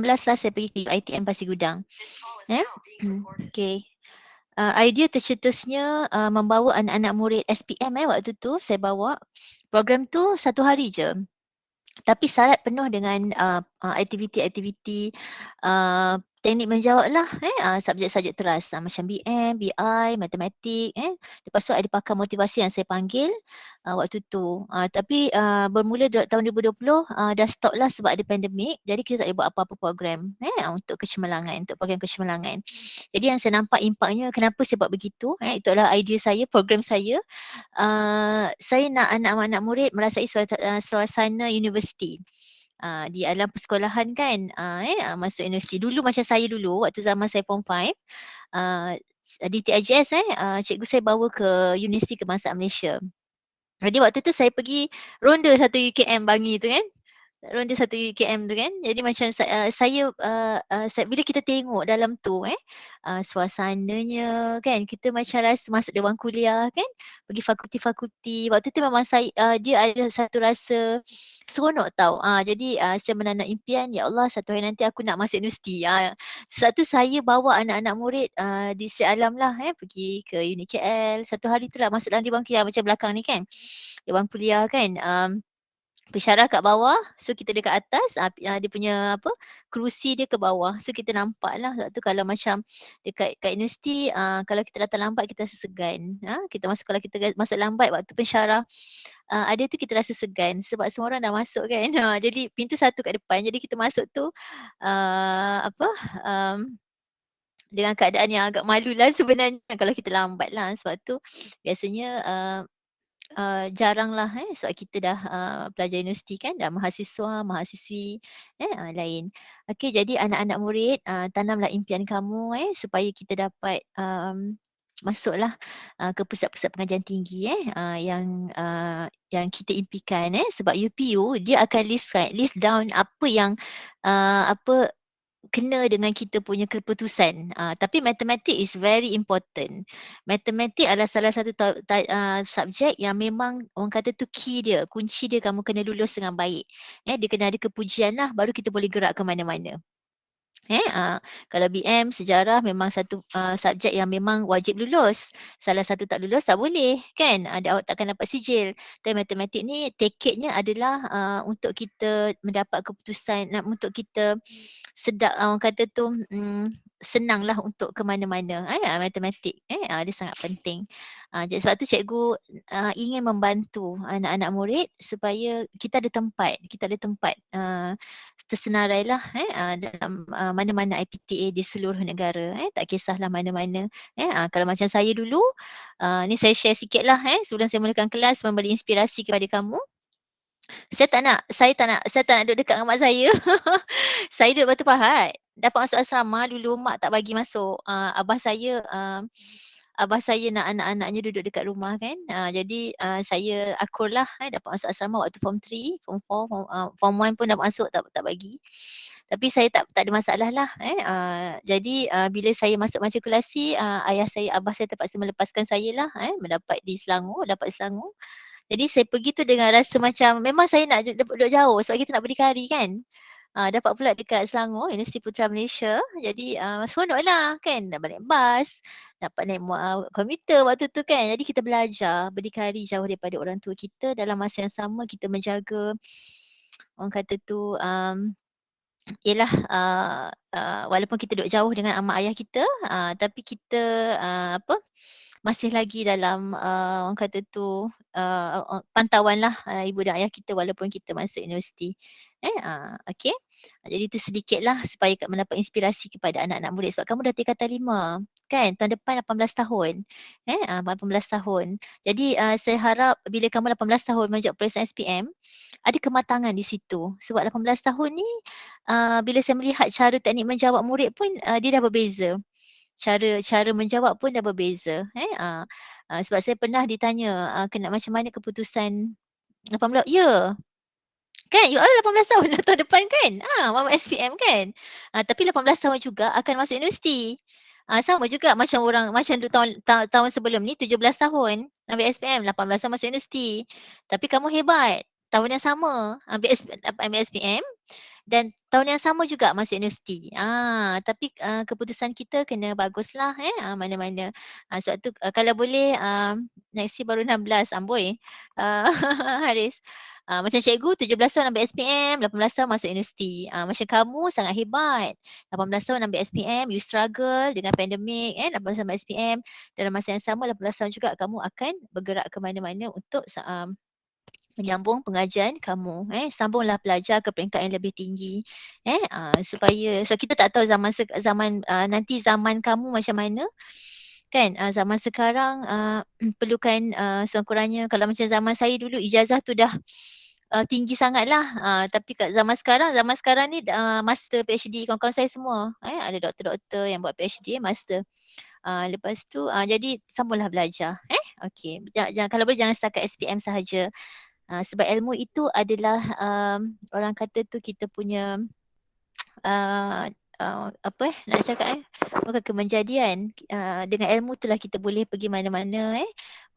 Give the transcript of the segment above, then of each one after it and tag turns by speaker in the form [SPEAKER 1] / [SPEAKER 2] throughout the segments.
[SPEAKER 1] lah saya pergi ke ITM Pasir Gudang. Okay. Idea tercetusnya membawa anak-anak murid SPM waktu tu saya bawa. Program tu 1 hari je. Tapi syarat penuh dengan aktiviti-aktiviti teknik menjawab lah, subjek-subjek teras macam BM, BI, matematik. Lepas tu ada pakar motivasi yang saya panggil waktu tu. Tapi bermula tahun 2020 dah stop lah sebab ada pandemik. Jadi kita tak boleh buat apa-apa program untuk kecemerlangan, untuk program kecemerlangan. Jadi yang saya nampak impaknya kenapa saya buat begitu. Itu adalah idea saya, program saya. Saya nak anak-anak murid merasai suasana universiti. Di alam persekolahan kan, masuk universiti. Dulu macam saya dulu, waktu zaman saya form 5, di TIJS cikgu saya bawa ke Universiti Kebangsaan Malaysia. Jadi waktu tu saya pergi ronda 1 UKM Bangi tu kan. Ronda 1 UKM tu kan. Jadi macam saya bila kita tengok dalam tu suasananya kan, kita macam rasa masuk dewan kuliah kan, pergi fakulti-fakulti. Waktu tu memang saya dia ada satu rasa seronok tau. Jadi saya menanam impian, ya Allah satu hari nanti aku nak masuk universiti. Satu saya bawa anak-anak murid di Sri Alam lah pergi ke Uni KL. Satu hari tu lah masuk dalam dewan kuliah macam belakang ni kan. Dewan kuliah kan. Pensyarah kat bawah, so kita dekat atas, dia punya kerusi dia ke bawah. So kita nampak lah, sebab tu kalau macam kat universiti, kalau kita datang lambat kita rasa segan. Kalau kita masuk lambat waktu pensyarah, ada tu kita rasa segan sebab semua orang dah masuk kan. Jadi pintu satu kat depan, jadi kita masuk tu dengan keadaan yang agak malu lah sebenarnya kalau kita lambat lah. Sebab tu biasanya jarang lah sebab kita dah pelajar universiti kan, dah mahasiswa, mahasiswi lain. Okey, jadi anak-anak murid tanamlah impian kamu supaya kita dapat masuklah ke pusat-pusat pengajian tinggi yang kita impikan sebab UPU dia akan list down apa yang kena dengan kita punya keputusan. Tapi matematik is very important. Matematik adalah salah satu subjek yang memang orang kata tu key dia, kunci dia kamu kena lulus dengan baik. Dia kena ada kepujian lah baru kita boleh gerak ke mana-mana. Kalau BM, sejarah memang satu subjek yang memang wajib lulus. Salah satu tak lulus tak boleh kan. Awak takkan dapat sijil. Tapi matematik ni tiketnya adalah untuk kita mendapat keputusan, untuk kita sedap orang kata tu senanglah untuk ke mana-mana. Matematik dia sangat penting. Jadi sebab tu cikgu ingin membantu anak-anak murid supaya kita ada tempat tersenarailah dalam mana-mana IPTA di seluruh negara. Tak kisahlah mana-mana. Kalau macam saya dulu, ni saya share sikitlah sebelum saya mulakan kelas memberi inspirasi kepada kamu. Saya tak nak duduk dekat dengan mak saya. Saya duduk Batu Pahat. Dapat masuk asrama dulu mak tak bagi masuk. Abah saya nak anak-anaknya duduk dekat rumah kan. Jadi saya akurlah dapat masuk asrama waktu form 3, form 4, form 1 pun dapat masuk tak bagi. Tapi saya tak ada masalah lah. Jadi bila saya masuk matrikulasi, abah saya terpaksa melepaskan saya lah mendapat di Selangor, dapat Selangor. Jadi saya pergi tu dengan rasa macam memang saya nak duduk jauh sebab kita nak berdikari kan. Dapat pula dekat Selangor, Universiti Putra Malaysia. Jadi seronok lah kan, nak balik bas, dapat naik komuter waktu tu kan. Jadi kita belajar berdikari jauh daripada orang tua kita, dalam masa yang sama kita menjaga orang kata tu ialah walaupun kita duduk jauh dengan mak ayah kita, tapi kita masih lagi dalam orang kata tu pantauan lah ibu dan ayah kita walaupun kita masuk universiti. Okey. Jadi itu sedikit lah supaya mendapat inspirasi kepada anak-anak murid sebab kamu dah tingkatan 5 kan, tahun depan 18 tahun. 18 tahun. Jadi saya harap bila kamu 18 tahun menjawab peperiksaan SPM, ada kematangan di situ. Sebab 18 tahun ni bila saya melihat cara teknik menjawab murid pun dia dah berbeza. Cara menjawab pun dah berbeza. Sebab saya pernah ditanya kena macam mana keputusan 18, ya. Kan you all 18 tahun lah tahun depan kan. Mama SPM kan. Tapi 18 tahun juga akan masuk universiti. Sama juga macam tahun sebelum ni 17 tahun ambil SPM, 18 tahun masuk universiti. Tapi kamu hebat. Tahun yang sama ambil SPM, Dan tahun yang sama juga masuk universiti. Tapi keputusan kita kena baguslah mana-mana. Sebab tu kalau boleh next year baru 16 amboi. Haris. Macam cikgu 17 tahun ambil SPM, 18 tahun masuk universiti. Macam kamu sangat hebat. 18 tahun ambil SPM, you struggle dengan pandemik 18 tahun ambil SPM. Dalam masa yang sama 18 tahun juga kamu akan bergerak ke mana-mana untuk menyambung pengajian kamu. Sambunglah belajar ke peringkat yang lebih tinggi. Supaya kita tak tahu zaman nanti zaman kamu macam mana. Kan zaman sekarang perlukan sekurang-kurangnya kalau macam zaman saya dulu ijazah tu dah tinggi sangatlah. Tapi kat zaman sekarang ni master PhD kawan-kawan saya semua. Ada doktor-doktor yang buat PhD master. Lepas tu jadi sambunglah belajar. Okey. Kalau boleh jangan setakat SPM sahaja. Sebab ilmu itu adalah orang kata tu kita punya nak cakap bukan kemenjadian. Dengan ilmu itulah kita boleh pergi mana-mana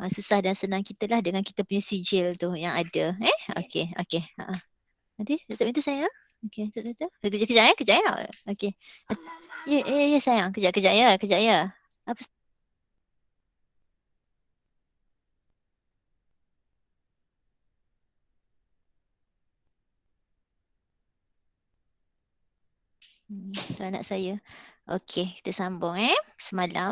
[SPEAKER 1] susah dan senang kita lah dengan kita punya sijil tu yang ada. Okey. Nanti tutup itu sayang. Okey, tutup. Kejap ya. Okey. Ya sayang, kejap ya. Apa tu anak saya. Okey, kita sambung semalam.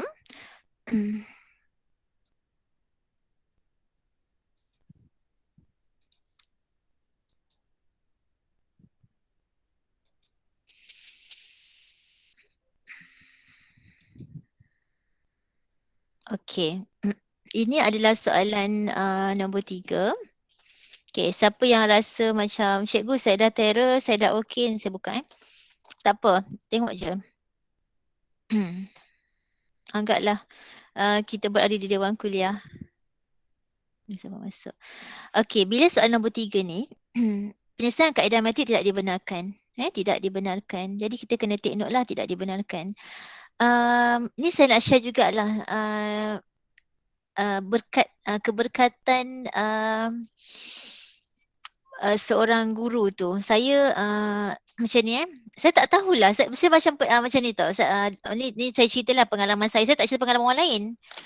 [SPEAKER 1] Okey. Ini adalah soalan nombor 3. Okey, siapa yang rasa macam cikgu saya dah terror, saya dah okey, saya buka Tak apa, tengok je. Anggaplah kita berada di dewan kuliah. Sama masuk. Okey, bila soalan nombor 3 ni, penyelesaian kaedah matematik tidak dibenarkan. Tidak dibenarkan. Jadi kita kena take note lah tidak dibenarkan. Ni saya nak share jugalah keberkatan seorang guru tu. Saya macam ni saya tak tahulah. Saya macam macam ni tau. Ni saya ceritalah pengalaman saya. Saya tak cerita pengalaman orang lain.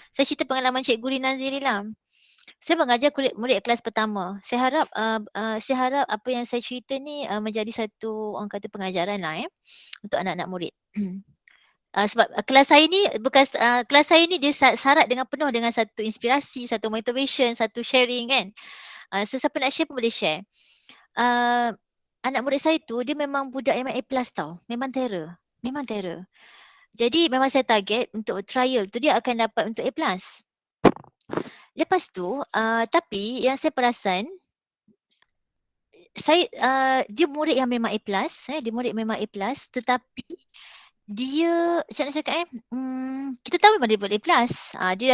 [SPEAKER 1] Saya cerita pengalaman Cikgu Rina Zirila. Saya mengajar murid kelas pertama. Saya harap apa yang saya cerita ni menjadi satu orang kata pengajaran lah untuk anak-anak murid. Sebab kelas saya ni kelas saya ni dia syarat dengan penuh dengan satu inspirasi, satu motivation, satu sharing kan. Sesiapa nak share pun boleh share. Anak murid saya tu dia memang budak yang A+ tau. Memang terror. Jadi memang saya target untuk trial tu dia akan dapat untuk A+. Lepas tu tapi yang saya perasan dia murid yang memang A+, dia murid memang A+, tetapi dia macam nak cakap kita tahu memang dia boleh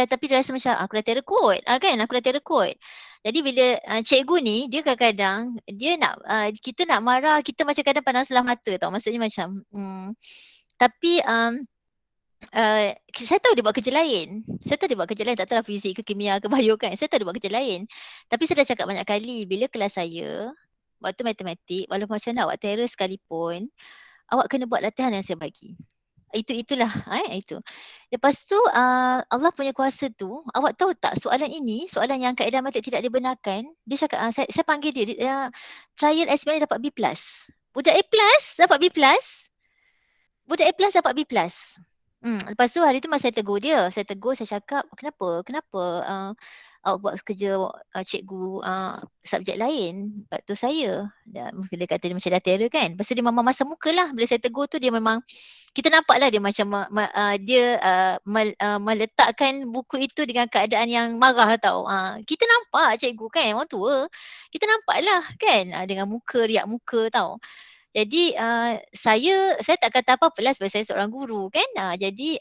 [SPEAKER 1] tapi dia rasa macam aku dah terror kot kan, aku dah terror kot. Jadi bila cikgu ni dia kadang-kadang dia nak kita nak marah, kita macam kadang pandang sebelah mata tau, maksudnya macam tapi saya tahu dia buat kerja lain. Tak tahu fizik ke kimia ke bio kan. Saya tahu dia buat kerja lain. Tapi saya dah cakap banyak kali bila kelas saya waktu matematik, walaupun macam mana awak terror sekalipun, awak kena buat latihan yang saya bagi. Itulah itu. Lepas tu Allah punya kuasa tu, awak tahu tak soalan ini, soalan yang kaedah matematik tidak dibenarkan, dia cakap saya panggil dia trial SPM dapat B+. Budak A+ dapat B+. Budak A+ dapat B+. Lepas tu hari tu masa saya tegur dia, saya cakap kenapa awak buat kerja cikgu subjek lain, waktu saya. Dia kata dia macam dah terror kan. Lepas tu dia memang masa muka lah. Bila saya tegur tu dia memang, kita nampak lah dia macam meletakkan buku itu dengan keadaan yang marah tau. Kita nampak cikgu kan, orang tua. Kita nampak lah kan dengan muka, riak muka tau. Jadi saya tak kata apa-apa lah sebab saya seorang guru kan. Jadi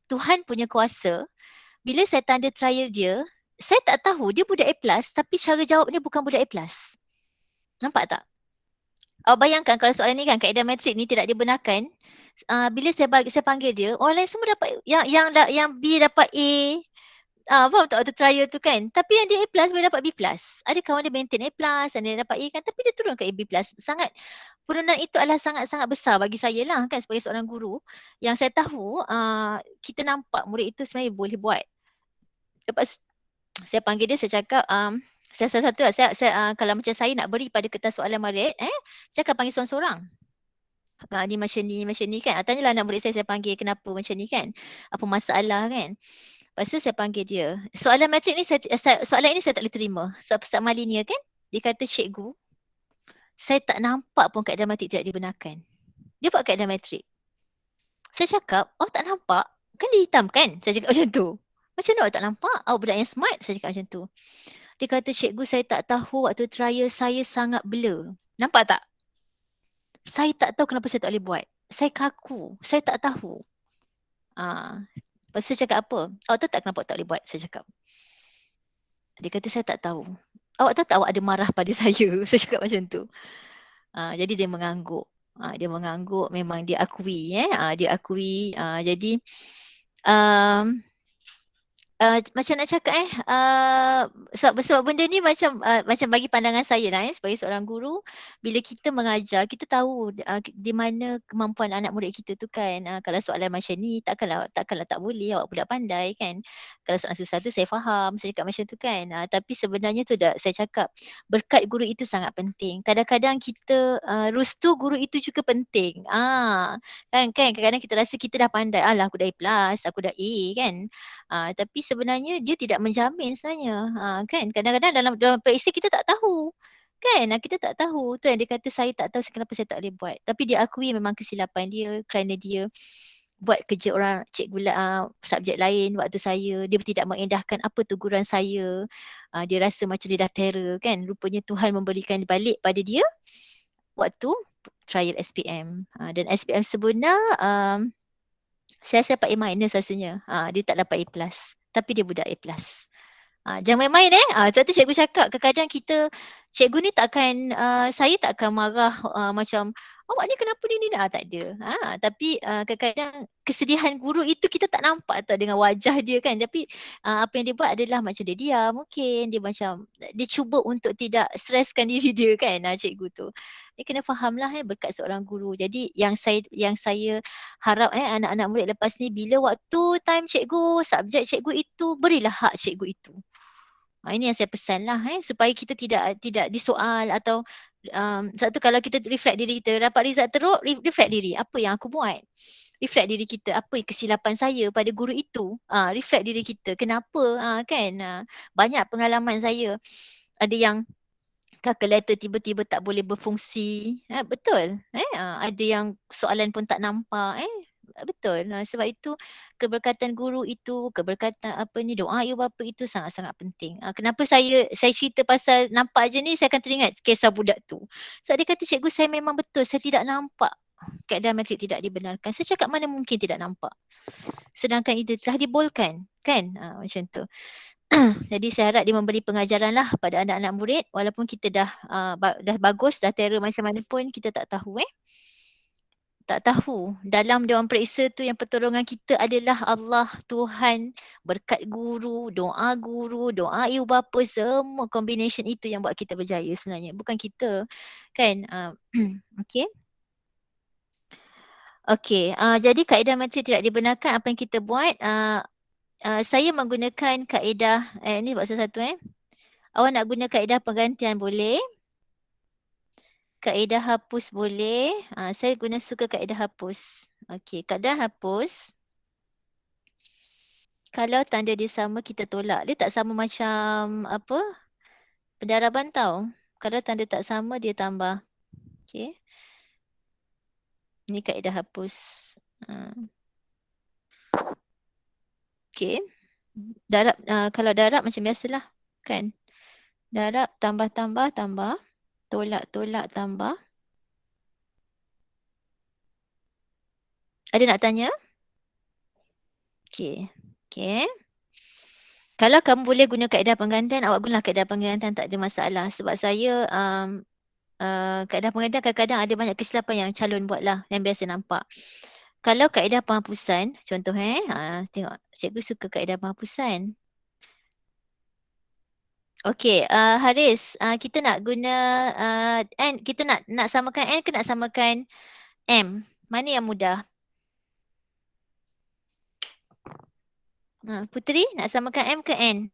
[SPEAKER 1] Tuhan punya kuasa, bila saya tanda trial dia, saya tak tahu dia budak A+ tapi cara jawab dia bukan budak A+. Nampak tak? Bayangkan kalau soalan ni kan kaedah matrik ni tidak dibenarkan, bila saya panggil dia, orang lain semua dapat yang B dapat A, Faham tak waktu trial tu kan? Tapi yang dia A+ boleh dapat B+. Ada kawan dia maintain A+, ada yang dapat A kan, tapi dia turun ke A, B+. Sangat, penurunan itu adalah sangat-sangat besar bagi saya lah kan sebagai seorang guru. Yang saya tahu, kita nampak murid itu sebenarnya boleh buat. Lepas saya panggil dia, saya cakap, saya salah satu, kalau macam saya nak beri pada kertas soalan murid, saya akan panggil seorang-seorang. Ni macam ni kan. Tanyalah anak murid saya panggil kenapa macam ni kan. Apa masalah kan. Lepas tu saya panggil dia. Soalan matrik ni, soalan ini saya tak boleh terima. Sebab Ustaz Malinia kan, dia kata, cikgu, saya tak nampak pun kaedah matrik tidak dibenarkan. Dia buat kaedah matrik. Saya cakap, awak tak nampak? Kan dia hitam kan? Saya cakap macam tu. Macam mana awak tak nampak? Awak budak yang smart. Saya cakap macam tu. Dia kata, cikgu saya tak tahu waktu trial saya sangat blur. Nampak tak? Saya tak tahu kenapa saya tak boleh buat. Saya kaku. Saya tak tahu. Lepas tu saya cakap apa? Awak tahu tak kenapa tak boleh buat? Saya cakap. Dia kata, saya tak tahu. Awak tahu tak awak ada marah pada saya? Saya cakap macam tu. Jadi dia mengangguk. Dia mengangguk, memang dia akui. Dia akui. Jadi, macam nak cakap sebab benda ni macam bagi pandangan saya lah sebagai seorang guru, bila kita mengajar, kita tahu di mana kemampuan anak murid kita tu kan. Kalau soalan macam ni takkanlah tak boleh, awak budak pandai kan. Kalau soalan susah tu saya faham, saya cakap macam tu kan. Tapi sebenarnya tu saya cakap berkat guru itu sangat penting. Kadang-kadang kita restu guru itu juga penting. Kan kadang-kadang kita rasa kita dah pandai, alah aku dah A+, aku dah A kan. Tapi sebenarnya dia tidak menjamin sebenarnya. Kan kadang-kadang dalam periksa kita tak tahu. Kan kita tak tahu. Tu yang dia kata saya tak tahu kenapa saya tak boleh buat. Tapi dia akui memang kesilapan dia kerana dia buat kerja orang cikgu subjek lain waktu saya. Dia tidak mengindahkan apa teguran saya. Dia rasa macam dia dah terror kan. Rupanya Tuhan memberikan balik pada dia waktu trial SPM. Dan SPM sebenar saya dapat A- rasanya. Dia tak dapat A+. Tapi dia budak A+. Jangan main-main Sebab tu cikgu cakap kadang-kadang kita, cikgu ni takkan, saya takkan marah macam, awak ni kenapa ni tak ada. Tapi kadang-kadang kesedihan guru itu kita tak nampak tau dengan wajah dia kan. Tapi apa yang dia buat adalah macam dia diam mungkin. Dia macam, dia cuba untuk tidak streskan diri dia kan cikgu tu. Dia kena fahamlah berkat seorang guru. Jadi yang saya harap anak-anak murid lepas ni, bila waktu time cikgu, subjek cikgu itu, berilah hak cikgu itu. Ini yang saya pesan lah supaya kita tidak disoal atau sebab tu kalau kita reflect diri kita, dapat result teruk, reflect diri, apa yang aku buat? Reflect diri kita, apa kesilapan saya pada guru itu? Reflect diri kita, kenapa? Kan banyak pengalaman saya, ada yang calculator tiba-tiba tak boleh berfungsi. Betul. Ada yang soalan pun tak nampak. Betul. Sebab itu keberkatan guru itu, keberkatan doa ibu bapa itu sangat-sangat penting. Kenapa saya cerita pasal nampak je ni, saya akan teringat kisah budak tu. Sebab dia kata, cikgu saya memang betul, saya tidak nampak keadaan matrik tidak dibenarkan. Saya cakap mana mungkin tidak nampak. Sedangkan itu telah dibolkan. Kan? Macam tu. Jadi saya harap dia memberi pengajaran lah pada anak-anak murid, walaupun kita dah bagus, dah terror macam mana pun, kita tak tahu tak tahu. Dalam Dewan Periksa tu yang pertolongan kita adalah Allah, Tuhan, berkat guru, doa ibu bapa, semua combination itu yang buat kita berjaya sebenarnya. Bukan kita. Kan? Okay. Okay. Jadi kaedah matrik tidak dibenarkan, apa yang kita buat? Saya menggunakan kaedah, ni buat satu. Awak nak guna kaedah penggantian boleh. Kaedah hapus boleh. Saya suka kaedah hapus. Okey, kaedah hapus. Kalau tanda dia sama, kita tolak. Dia tak sama macam pendaraban tau. Kalau tanda tak sama, dia tambah. Okey. Ini kaedah hapus. Okey. Darab, kalau darab macam biasalah. Kan? Darab, tambah. Tolak, tambah. Ada nak tanya? Okey. Kalau kamu boleh guna kaedah penggantian, awak gunalah kaedah penggantian, tak ada masalah. Sebab saya, kaedah penggantian kadang-kadang ada banyak kesilapan yang calon buat lah, yang biasa nampak. Kalau kaedah penghapusan, contoh tengok, cikgu suka kaedah penghapusan. Okey, Haris, kita nak guna N, kita nak samakan N ke nak samakan M? Mana yang mudah? Puteri, nak samakan M ke N?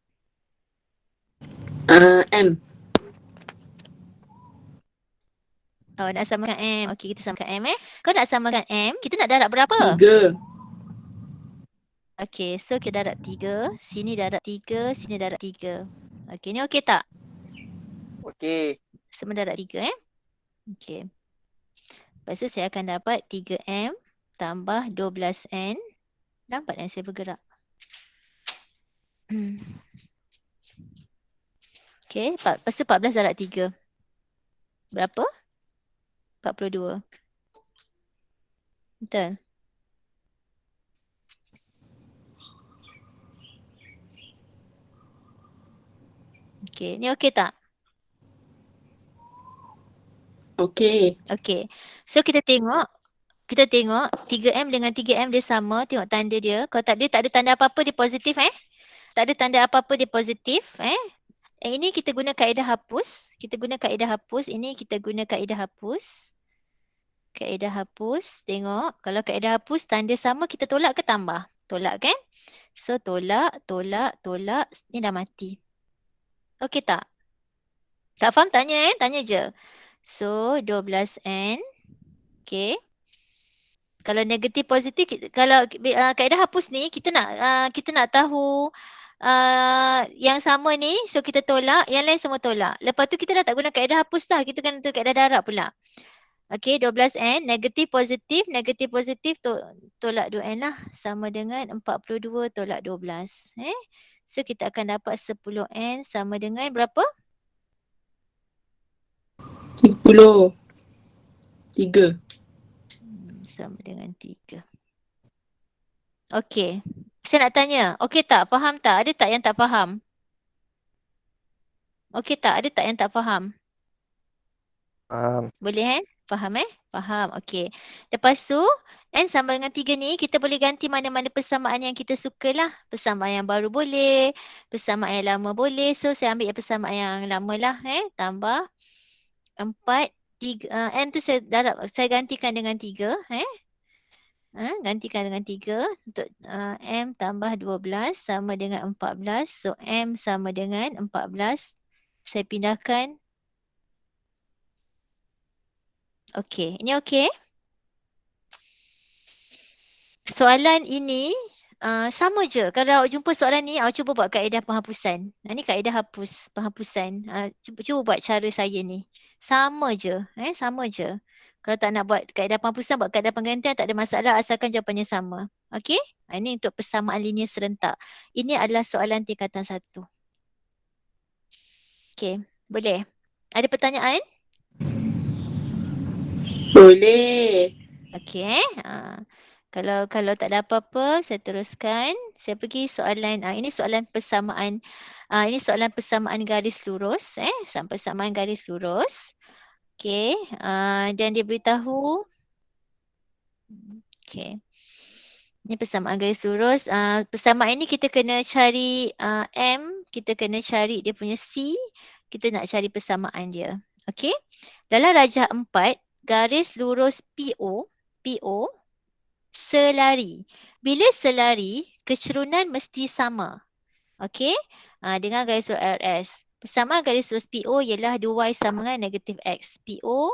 [SPEAKER 2] M.
[SPEAKER 1] Oh, nak samakan M. Okey, kita samakan M Kau nak samakan M, kita nak darab berapa?
[SPEAKER 2] 3.
[SPEAKER 1] Okey, so kita darab 3. Sini darab 3, sini darab 3. Okey, ni okey tak?
[SPEAKER 3] Okey.
[SPEAKER 1] Semua darab 3 Okey. Lepas tu saya akan dapat 3M tambah 12N. Nampak yang saya bergerak? Okey, lepas tu 14 darab 3. Berapa? 42. Betul? Okey, ni okey tak?
[SPEAKER 2] Okey.
[SPEAKER 1] Okey. So kita tengok 3M dengan 3M dia sama, tengok tanda dia. Kalau tak, dia tak ada tanda apa-apa, dia positif Tak ada tanda apa-apa, dia positif ini kita guna kaedah hapus. Ini kita guna kaedah hapus. Kaedah hapus, tengok. Kalau kaedah hapus, tanda sama kita tolak ke tambah? Tolak kan? So tolak. Ni dah mati. Okey tak? Tak faham tanya tanya je. So 12N. Okey. Kalau negatif positif, kalau kaedah hapus ni kita nak tahu yang sama ni, so kita tolak, yang lain semua tolak. Lepas tu kita dah tak guna kaedah hapus dah, kita kena tu kaedah darab pula. Okey, 12N, negatif positif tolak 2N lah, sama dengan 42 tolak 12. So kita akan dapat 10N sama dengan berapa?
[SPEAKER 2] 10. 3.
[SPEAKER 1] Sama dengan 3. Okey. Saya nak tanya, okey tak? Faham tak? Ada tak yang tak faham? Okey tak? Ada tak yang tak faham? Boleh Faham Faham. Okey. Lepas tu, N sama dengan 3 ni, kita boleh ganti mana-mana persamaan yang kita suka lah. Persamaan yang baru boleh, persamaan yang lama boleh. So, saya ambil yang persamaan yang lama lah. Tambah 4, 3. N tu saya gantikan dengan 3. Gantikan dengan 3 untuk M tambah 12 sama dengan 14. So M sama dengan 14. Saya pindahkan. Okey, ini okey. Soalan ini sama je. Kalau awak jumpa soalan ni, awak cuba buat kaedah penghapusan. Ini kaedah penghapusan. Cuba buat cara saya ni. Sama je. Sama je. Kalau tak nak buat kaedah penghapusan, buat kaedah penggantian, tak ada masalah asalkan jawapannya sama. Okey? Ini untuk persamaan linear serentak. Ini adalah soalan tingkatan 1. Okey, boleh? Ada pertanyaan?
[SPEAKER 2] Boleh.
[SPEAKER 1] Okey. Kalau tak ada apa-apa, saya teruskan. Saya pergi soalan, ini soalan persamaan. Ini soalan persamaan garis lurus. Persamaan garis lurus. Okey, dan dia beritahu. Okey. Ini persamaan garis lurus. Persamaan ini kita kena cari M, kita kena cari dia punya C, kita nak cari persamaan dia. Okey. Dalam rajah 4, garis lurus PO selari. Bila selari, kecerunan mesti sama. Okey. Dengan garis lurus RS. Persamaan garis lurus PO ialah 2Y sama dengan negatif X. PO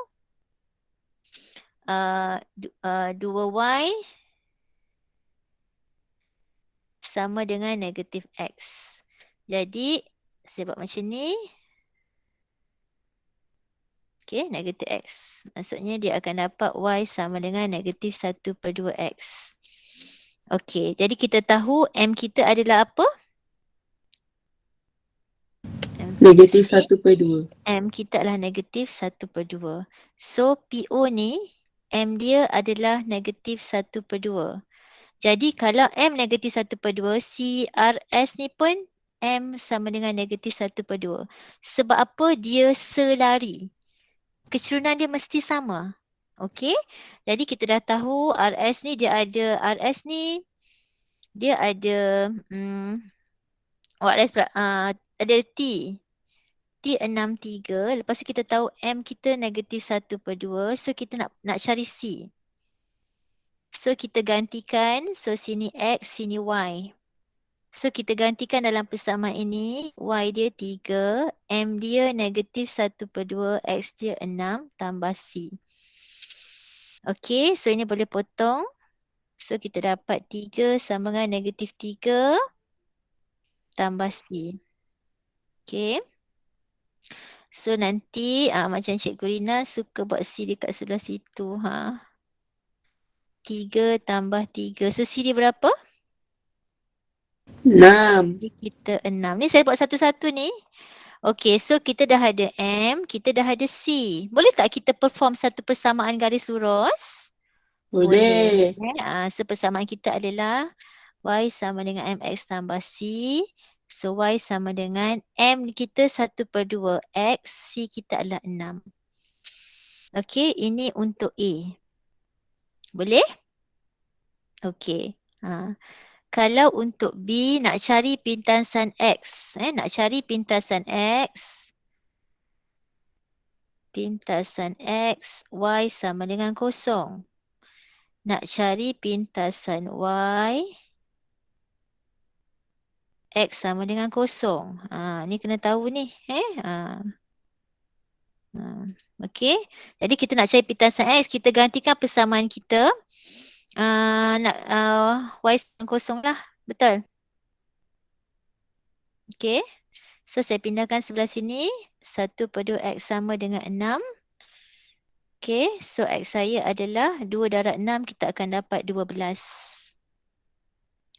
[SPEAKER 1] 2Y sama dengan negatif X. Jadi, saya buat macam ni. Okey, negatif X. Maksudnya dia akan dapat Y sama dengan negatif 1/2X. Okey, jadi kita tahu M kita adalah apa?
[SPEAKER 2] Negatif 1/2.
[SPEAKER 1] M kita adalah negatif 1/2. So, PO ni, M dia adalah negatif 1/2. Jadi, kalau M negatif 1/2, CRS ni pun M sama dengan negatif 1/2. Sebab apa? Dia selari. Kecerunan dia mesti sama. Okey? Jadi, kita dah tahu RS ni dia ada, RS ni dia ada, RS ada T. T63. Lepas tu kita tahu M kita negatif 1/2. So kita nak cari C. So kita gantikan. So sini X, sini Y. So kita gantikan dalam persamaan ini. Y dia 3. M dia negatif 1/2. X dia 6 tambah C. Okay, so ini boleh potong. So kita dapat 3 sama dengan negatif 3 tambah C. Okay. So nanti macam Cikgu Rina suka buat C dekat sebelah situ. 3 tambah 3. So C dia berapa?
[SPEAKER 2] 6.
[SPEAKER 1] C kita 6. Ni saya buat satu-satu ni. Okay, so kita dah ada M, kita dah ada C. Boleh tak kita perform satu persamaan garis lurus?
[SPEAKER 2] Boleh.
[SPEAKER 1] So persamaan kita adalah Y sama dengan MX tambah C. So Y sama dengan M kita 1/2 X, C kita adalah 6. Okay, ini untuk A. Boleh? Okay. Kalau untuk B nak cari pintasan X. Nak cari pintasan X. Pintasan X, Y sama dengan 0. Nak cari pintasan Y, X sama dengan 0. Ni kena tahu ni. Okey. Jadi kita nak cari pintasan X, kita gantikan persamaan kita. Y sama 0 lah. Betul? Okey. So saya pindahkan sebelah sini. 1/2 X sama dengan 6. Okay, so X saya adalah 2 darab 6, kita akan dapat 12.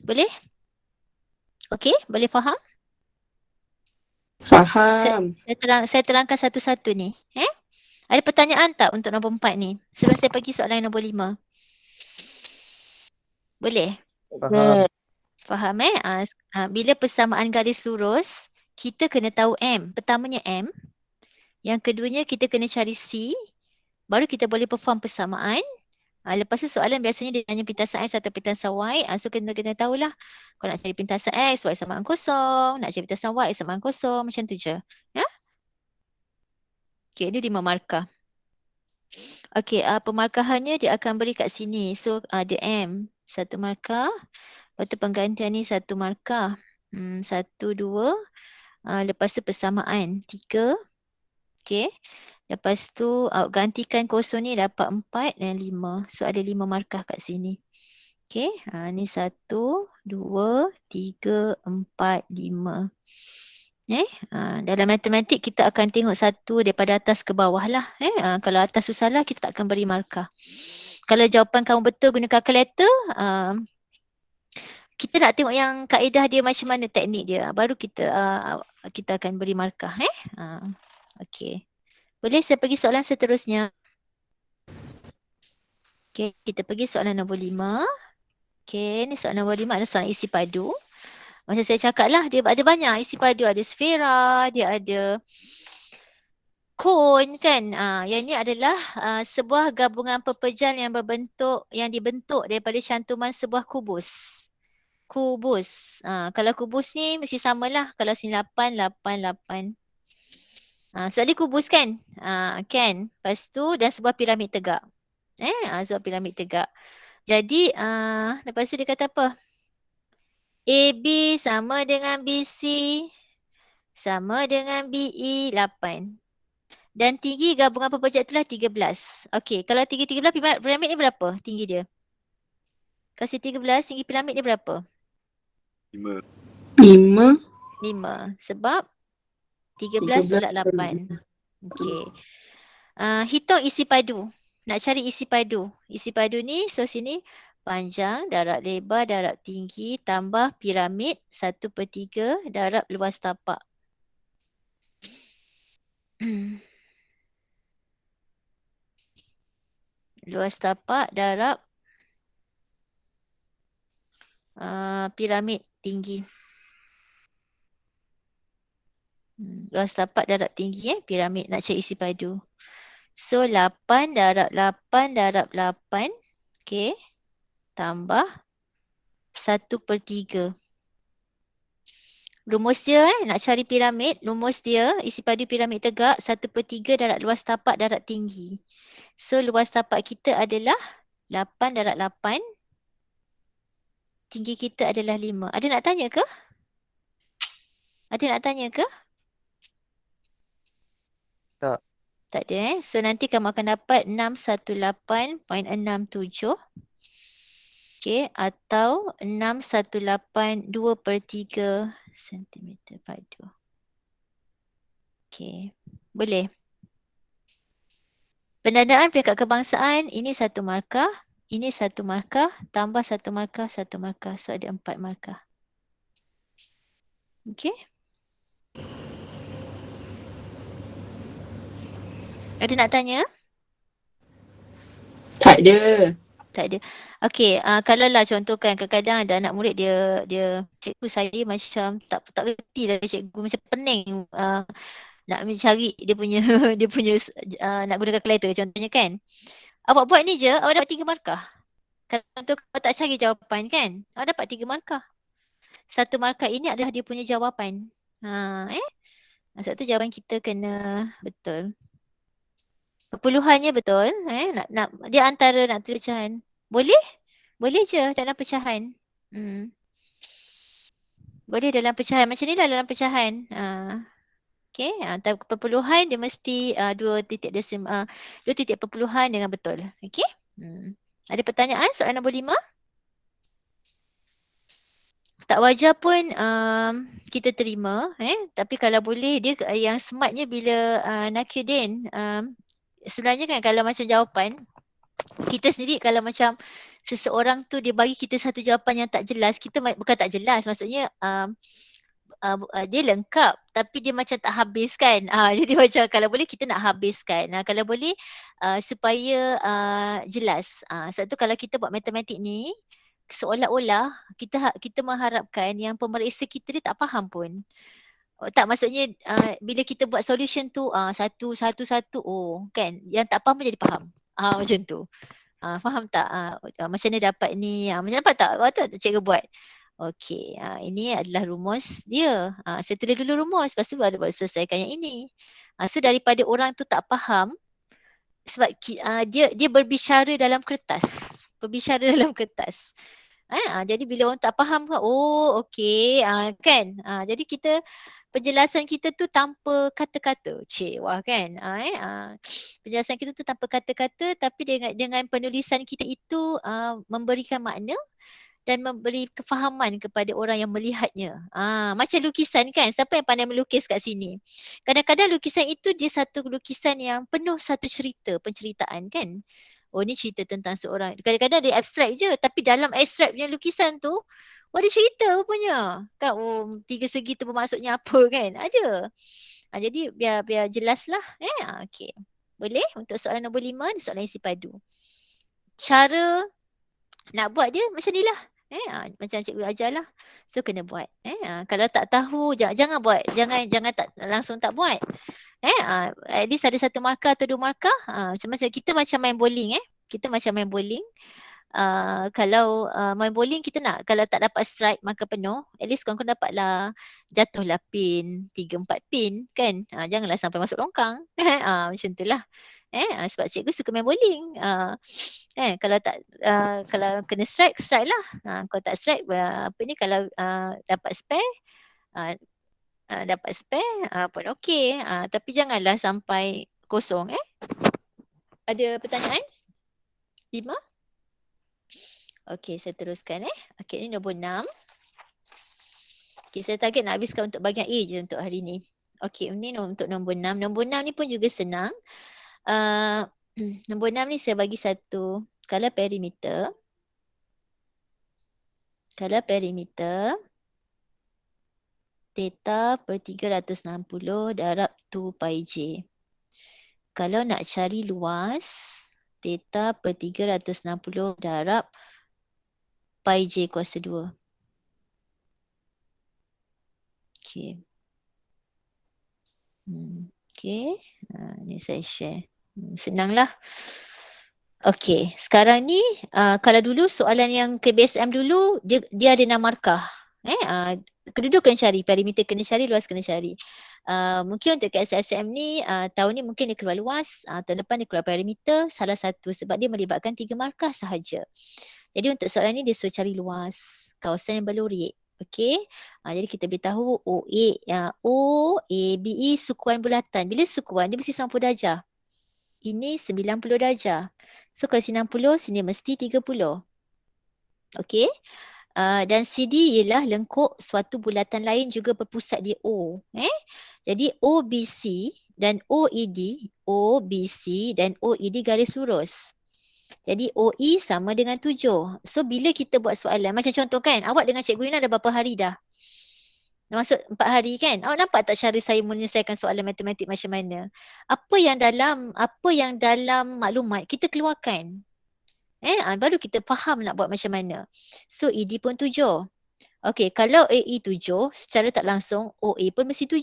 [SPEAKER 1] Boleh? Okay, boleh faham?
[SPEAKER 2] Faham.
[SPEAKER 1] Saya terangkan satu-satu ni. Ada pertanyaan tak untuk nombor 4 ni? Sebelum saya pergi soalan nombor 5. Boleh?
[SPEAKER 3] Faham.
[SPEAKER 1] Faham bila persamaan garis lurus, kita kena tahu M. Pertamanya M. Yang keduanya kita kena cari C. Baru kita boleh perform persamaan. Lepas tu soalan biasanya dia tanya pintasan X atau pintasan Y. So kena tahulah. Kalau nak cari pintasan X, Y sama dengan 0. Nak cari pintasan Y, X sama dengan 0. Macam tu je. Ya? Okay, ni 5 markah. Okay, pemarkahannya dia akan beri kat sini. So ada M. 1 markah. Lepas tu penggantian ni 1 markah. 1, 2. Lepas tu persamaan 3. Okay. Lepas tu gantikan 0 ni dapat 4 dan 5. So ada 5 markah kat sini. Okay. Ni 1, 2, 3, 4, 5. Dalam matematik kita akan tengok satu daripada atas ke bawah lah. Kalau atas tu salah kita tak akan beri markah. Kalau jawapan kamu betul guna kalkulator, kita nak tengok yang kaedah dia macam mana teknik dia. Baru kita akan beri markah. Okay. Boleh saya pergi soalan seterusnya? Okay, kita pergi soalan nombor 5. Okay, ni soalan nombor 5 adalah soalan isi padu. Macam saya cakap lah, dia ada banyak isi padu. Ada sfera, dia ada kon kan. Yang ni adalah sebuah gabungan pepejal yang dibentuk daripada cantuman sebuah kubus. Kubus. Kalau kubus ni mesti samalah. Kalau sini 8, 8, 8. Soal dia kubus kan? Kan? Lepas tu dan sebuah piramid tegak. Sebuah piramid tegak. Jadi lepas tu dia kata apa? AB sama dengan BC sama dengan BE 8. Dan tinggi gabungan pepejal itulah 13. Okey, kalau tinggi 13 piramid ni berapa tinggi dia? Kalau 13 tinggi piramid dia berapa?
[SPEAKER 2] 5.
[SPEAKER 1] 5. Sebab 13 tolak 8. Okey. Hitung isi padu. Nak cari isi padu. Isi padu ni, so sini panjang, darab lebar, darab tinggi, tambah piramid 1/3 darab luas tapak. Luas tapak darab piramid tinggi. Luas tapak darab tinggi piramid nak cari isi padu. So 8 darab 8 darab 8. Okay. Tambah 1/3. rumus dia nak cari piramid, rumus dia isi padu piramid tegak 1/3 darat luas tapak darat tinggi. So luas tapak kita adalah 8 darat 8. Tinggi kita adalah 5. Ada nak tanya ke? Ada nak tanya ke?
[SPEAKER 3] Tak.
[SPEAKER 1] Tak ada So nanti kamu akan dapat 618.67. Okay, atau 618 2/3 cm padu. Okay, boleh. Pendanaan peringkat kebangsaan, ini 1 markah, ini 1 markah, tambah 1 markah, 1 markah. So ada 4 markah. Okay. Ada nak tanya?
[SPEAKER 2] Tak ada.
[SPEAKER 1] Tak ada. Okey, kalau lah contohkan kadang-kadang ada anak murid dia cikgu saya macam tak reti lah cikgu, macam pening nak mencari dia punya dia punya nak gunakan kalkulator contohnya kan. Awak buat ni je, awak dapat 3 markah. Kalau contoh awak tak cari jawapan kan, awak dapat 3 markah. 1 markah ini adalah dia punya jawapan. Sebab tu jawapan kita kena betul. Perpuluhannya betul, nak dia antara nak tulis pecahan. Boleh? Boleh je dalam pecahan. Boleh dalam pecahan. Macam ni lah dalam pecahan. Okay. Perpuluhan dia mesti 2 titik perpuluhan dengan betul. Okay. Ada pertanyaan soalan nombor 5? Tak wajar pun kita terima. Tapi kalau boleh dia yang smartnya bila Nakudin. Sebenarnya kan kalau macam jawapan. Kita sendiri kalau macam seseorang tu dia bagi kita satu jawapan yang tak jelas, kita bukan tak jelas, maksudnya dia lengkap tapi dia macam tak habis kan. Jadi macam kalau boleh kita nak habiskan. Kalau boleh supaya jelas. Sebab tu kalau kita buat matematik ni seolah-olah kita mengharapkan yang pemeriksa kita dia tak faham pun. Tak, maksudnya bila kita buat solution tu satu kan yang tak faham pun jadi faham. Macam tu. Faham tak? Macam mana dapat ni? Macam dapat tak? Waktu cikgu buat. Okey, ini adalah rumus dia. Saya tulis dulu rumus, lepas tu baru selesaikan yang ini. So daripada orang tu tak faham, sebab dia berbicara dalam kertas. Berbicara dalam kertas. Jadi bila orang tak faham, oh okey, kan? Jadi penjelasan kita tu tanpa kata-kata. Wah kan? Penjelasan kita tu tanpa kata-kata tapi dengan penulisan kita itu memberikan makna dan memberi kefahaman kepada orang yang melihatnya. Macam lukisan kan? Siapa yang pandai melukis kat sini? Kadang-kadang lukisan itu dia satu lukisan yang penuh satu cerita, penceritaan kan? Oh ni cerita tentang seorang. Kadang-kadang dia abstrak je tapi dalam abstrak punya lukisan tu ada cerita rupanya. Kan tiga segi tu bermaksudnya apa kan? Ada. Jadi biar jelaslah. Okey. Boleh untuk soalan nombor 5 ni soalan isi padu. Cara nak buat dia macam ni lah. Macam cikgu ajar lah. So kena buat. Kalau tak tahu jangan buat. Jangan tak langsung tak buat. At least ada 1 markah atau 2 markah. Macam kita macam main bowling. Kita macam main bowling. Kalau main bowling kita nak, kalau tak dapat strike markah penuh, at least korang dapatlah jatuhlah pin 3-4 pin kan. Janganlah sampai masuk longkang. Macam tu lah. Sebab cikgu suka main bowling. Kalau kena strike lah. Kalau tak strike apa ni, kalau dapat spare pun okey. Tapi janganlah sampai kosong. Ada pertanyaan? 5? Okey, saya teruskan. Okey, ini nombor 6. Okey, saya target nak habiskan untuk bahagian A je untuk hari ni. Okey, ini untuk nombor 6. Nombor 6 ni pun juga senang. Nombor 6 ni saya bagi satu skala perimeter. Skala perimeter theta per 360 darab 2 pi j. Kalau nak cari luas, theta per 360 darab pi j kuasa 2. Okey. Okey. Ni saya share. Senanglah. Okey. Sekarang ni, kalau dulu soalan yang KBSM dulu, dia ada 6 markah. Kedua-dua kena cari, perimeter kena cari, luas kena cari. Mungkin untuk KSSM ni tahun ni mungkin dia keluar luas, tahun depan dia keluar perimeter salah satu sebab dia melibatkan 3 markah sahaja. Jadi untuk soalan ni dia suruh cari luas kawasan yang berlurik. Okey. Jadi kita beritahu OABE sukuan bulatan. Bila sukuan dia mesti 90 darjah. Ini 90 darjah. So kalau 90 sini mesti 30. Okey. Dan CD ialah lengkuk suatu bulatan lain juga berpusat di O. Jadi OBC dan OBC dan OED garis lurus. Jadi OE sama dengan 7. So bila kita buat soalan, macam contoh kan, awak dengan Cikgu Ina dah berapa hari dah? Dah masuk 4 hari kan? Awak nampak tak cara saya menyelesaikan soalan matematik macam mana? Apa yang dalam maklumat kita keluarkan. Baru kita faham nak buat macam mana. So ED pun 7. Okey, kalau AE 7, secara tak langsung OA pun mesti 7.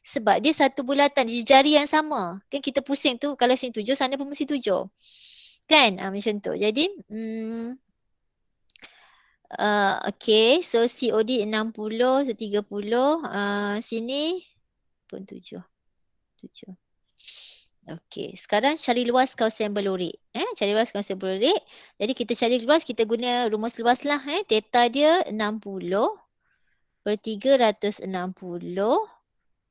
[SPEAKER 1] Sebab dia satu bulatan di jari yang sama. Kan kita pusing tu, kalau sini 7, sana pun mesti 7. Kan? Macam tu. Jadi, okey, so COD 60, so 30, sini pun 7. Okey, sekarang cari luas kawasan yang berlurik. Cari luas kawasan yang berlurik. Jadi kita cari luas, kita guna rumus luas lah. Theta dia 60/360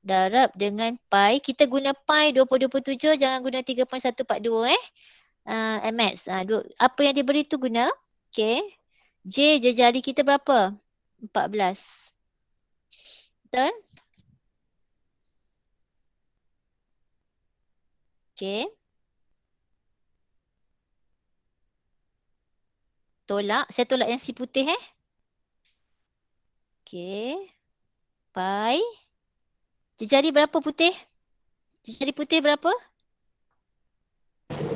[SPEAKER 1] darab dengan pi. Kita guna pi 20/27, jangan guna 3.142 MX. Apa yang dia beri tu guna. Okey. J jari kita berapa? 14. Betul? Okey. Tolak. Saya tolak yang si putih Okey. Pi. Jari berapa putih? Jari putih berapa?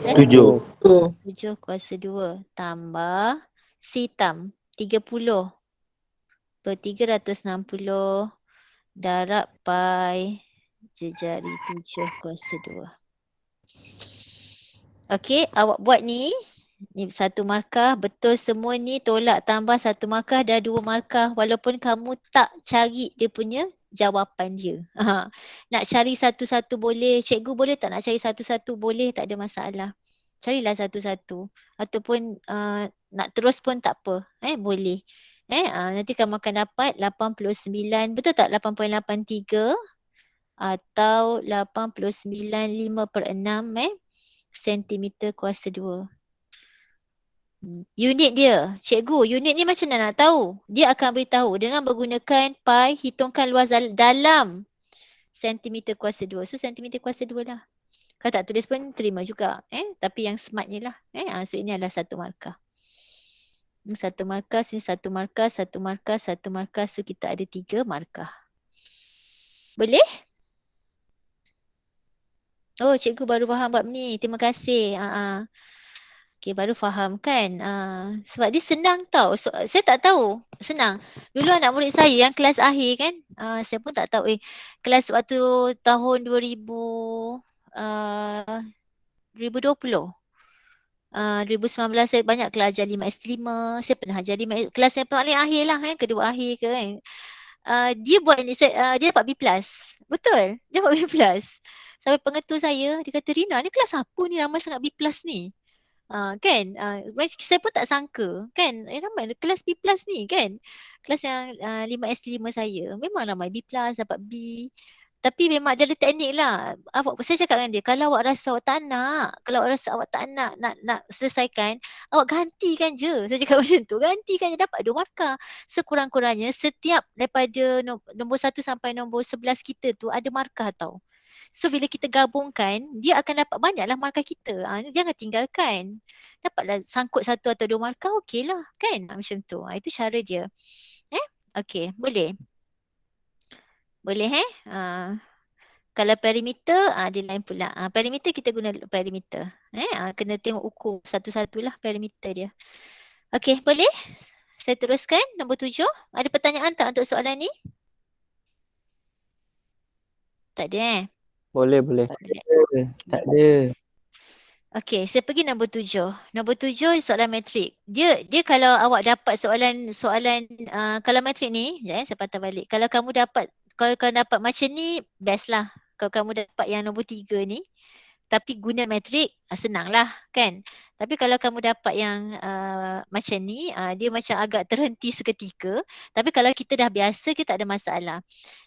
[SPEAKER 2] 7.
[SPEAKER 1] 7 kuasa 2 tambah si hitam 30/360 darab pi jari 7 kuasa 2. Okey, awak buat ni satu markah, betul semua ni, tolak tambah satu markah dah 2 markah walaupun kamu tak cari dia punya jawapan dia. Nak cari satu-satu boleh, cikgu boleh tak nak cari satu-satu boleh, tak ada masalah. Carilah satu-satu ataupun nak terus pun tak apa, boleh. Nanti kamu akan dapat 89, betul tak 8.83 atau 89/5/6 sentimeter kuasa 2. Unit dia, cikgu, unit ni macam mana nak tahu? Dia akan beritahu dengan menggunakan pi, hitungkan luas dalam sentimeter kuasa 2. So sentimeter kuasa 2 lah. Kalau tak tulis pun terima juga. Tapi yang smartnya lah. So ini adalah satu markah. Satu markah, sini satu markah, satu markah, satu markah. So kita ada 3 markah. Boleh? Oh, cikgu baru faham bab ni. Terima kasih. Okey, baru faham kan. Sebab dia senang tau. So, saya tak tahu. Senang. Dulu anak murid saya yang kelas akhir kan. Saya pun tak tahu. Kelas waktu tahun 2020. 2019 saya banyak kelas ajar 5S5. Saya pernah ajar kelas yang paling akhir lah. Kedua akhir ke kan. Dia buat ni, dia dapat B+. Betul. Dia dapat B+. Sampai pengetua saya, dia kata, Rina ni kelas apa ni ramai sangat B+ ni? Kan? Saya pun tak sangka. Kan? Ramai kelas B+ ni kan? Kelas yang 5S5 saya. Memang ramai B+, dapat B. Tapi memang dia ada teknik lah. Saya cakap dengan dia, kalau awak rasa awak tak nak, kalau awak rasa awak tak nak selesaikan, awak gantikan je. Saya cakap macam tu, gantikan je, dapat 2 markah. Sekurang-kurangnya setiap daripada nombor 1 sampai nombor 11 kita tu ada markah tau. So bila kita gabungkan, dia akan dapat banyaklah markah kita. Jangan tinggalkan. Dapatlah sangkut 1 atau 2 markah, okey lah kan? Macam tu. Itu cara dia. Okey, boleh. Boleh kalau perimeter dia lain pula. Perimeter kita guna perimeter. Kena tengok ukur satu-satulah perimeter dia. Okey, boleh? Saya teruskan nombor 7. Ada pertanyaan tak untuk soalan ni? Tak ada
[SPEAKER 4] Boleh.
[SPEAKER 1] Tak ada.
[SPEAKER 4] Tak ada.
[SPEAKER 1] Okey, saya pergi nombor 7. Nombor 7 soalan matrik. Dia kalau awak dapat soalan kalau matrik ni, sekejap saya patah balik. Kalau kamu dapat macam ni, best lah. Kalau kamu dapat yang nombor 3 ni, tapi guna matrik, senanglah kan. Tapi kalau kamu dapat yang macam ni, dia macam agak terhenti seketika. Tapi kalau kita dah biasa, kita tak ada masalah.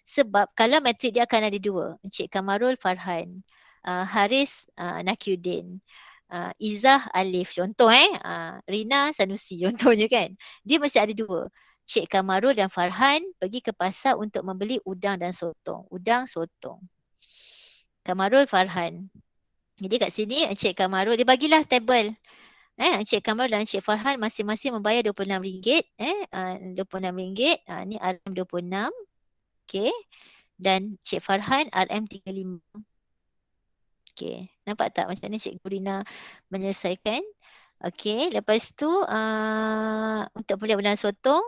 [SPEAKER 1] Sebab kalau matrik dia akan ada 2. Encik Kamarul Farhan, Haris Nakiuddin, Izzah Alif, contoh Rina Sanusi, contohnya kan. Dia mesti ada 2. Cik Kamarul dan Farhan pergi ke pasar untuk membeli udang dan sotong. Udang, sotong. Kamarul Farhan. Jadi kat sini Encik Kamarul, dia bagilah tabel. Encik Kamarul dan Encik Farhan masing-masing membayar RM26. RM26. Ni RM26. Okey. Dan Cik Farhan RM35. Okey. Nampak tak macam mana Cikgu Rina menyelesaikan? Okey. Lepas tu untuk pembelian udang sotong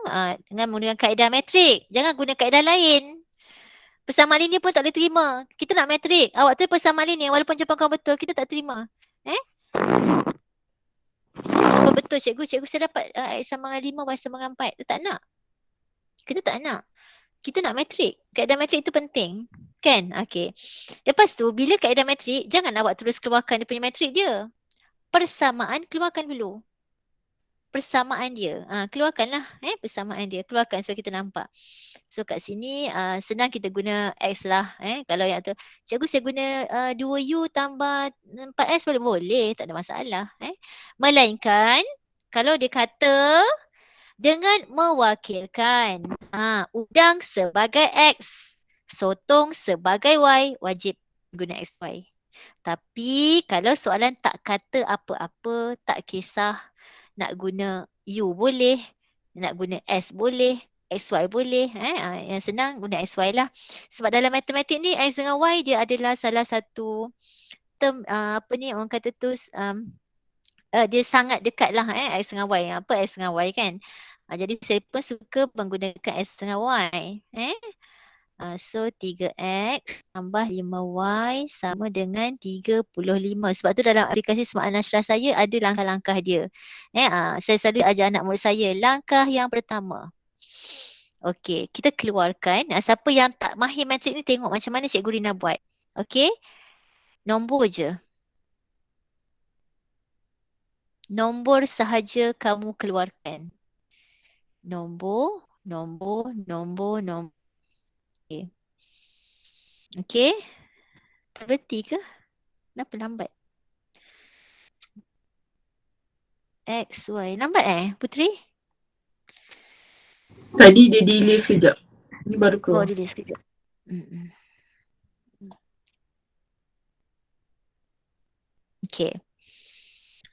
[SPEAKER 1] dengan menggunakan kaedah matrik. Jangan guna kaedah lain. Persamaan linear pun tak boleh terima. Kita nak matrik. Awak tu persamaan linear walaupun jawapan kau betul, kita tak terima. Apa betul cikgu? Cikgu saya dapat X sama dengan 5, Y sama dengan 4. Kita tak nak. Kita tak nak. Kita nak matrik. Kaedah matrik itu penting. Kan? Okey. Lepas tu, bila kaedah matrik, jangan awak terus keluarkan dia punya matrik dia. Persamaan, keluarkan dulu. Persamaan dia. Keluarkanlah persamaan dia. Keluarkan supaya kita nampak. So kat sini senang kita guna X lah. Kalau yang tu, cikgu saya guna 2U tambah 4S boleh? Boleh. Tak ada masalah. Melainkan, kalau dia kata dengan mewakilkan udang sebagai X, sotong sebagai Y, wajib guna XY. Tapi kalau soalan tak kata apa-apa, tak kisah, nak guna U boleh, nak guna S boleh, XY boleh. Yang senang guna XY lah. Sebab dalam matematik ni X dengan Y dia adalah salah satu term, orang kata tu dia sangat dekat lah X dengan Y. Apa X dengan Y kan? Jadi saya pun suka menggunakan X dengan Y. So 3X tambah 5Y sama dengan 35. Sebab tu dalam aplikasi Smart Anashra saya ada langkah-langkah dia. Saya selalu ajar anak murid saya. Langkah yang pertama. Okey, kita keluarkan. Siapa yang tak mahir matrik ni tengok macam mana Cikgu Rina buat. Okey. Nombor je. Nombor sahaja kamu keluarkan. Nombor. Okey. Okey. Tak berhenti ke? Kenapa lambat? X, Y. Lambat Putri?
[SPEAKER 2] Tadi dia delay sekejap. Ni baru
[SPEAKER 1] Oh,
[SPEAKER 2] keluar.
[SPEAKER 1] delay sekejap. Okey.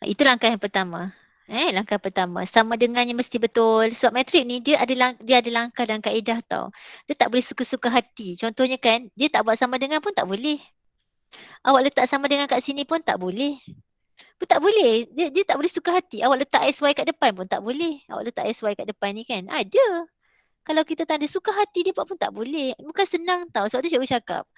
[SPEAKER 1] Itu langkah yang pertama. Langkah pertama. Sama dengannya mesti betul. Sebab matrik ni dia ada langkah dan kaedah tau. Dia tak boleh suka-suka hati. Contohnya kan, dia tak buat sama dengan pun tak boleh. Awak letak sama dengan kat sini pun tak boleh. Pun tak boleh. Dia tak boleh suka hati. Awak letak SY kat depan pun tak boleh. Awak letak SY kat depan ni kan. Ada. Kalau kita tak ada suka hati dia buat pun tak boleh. Bukan senang tau. Sebab tu cikgu cakap.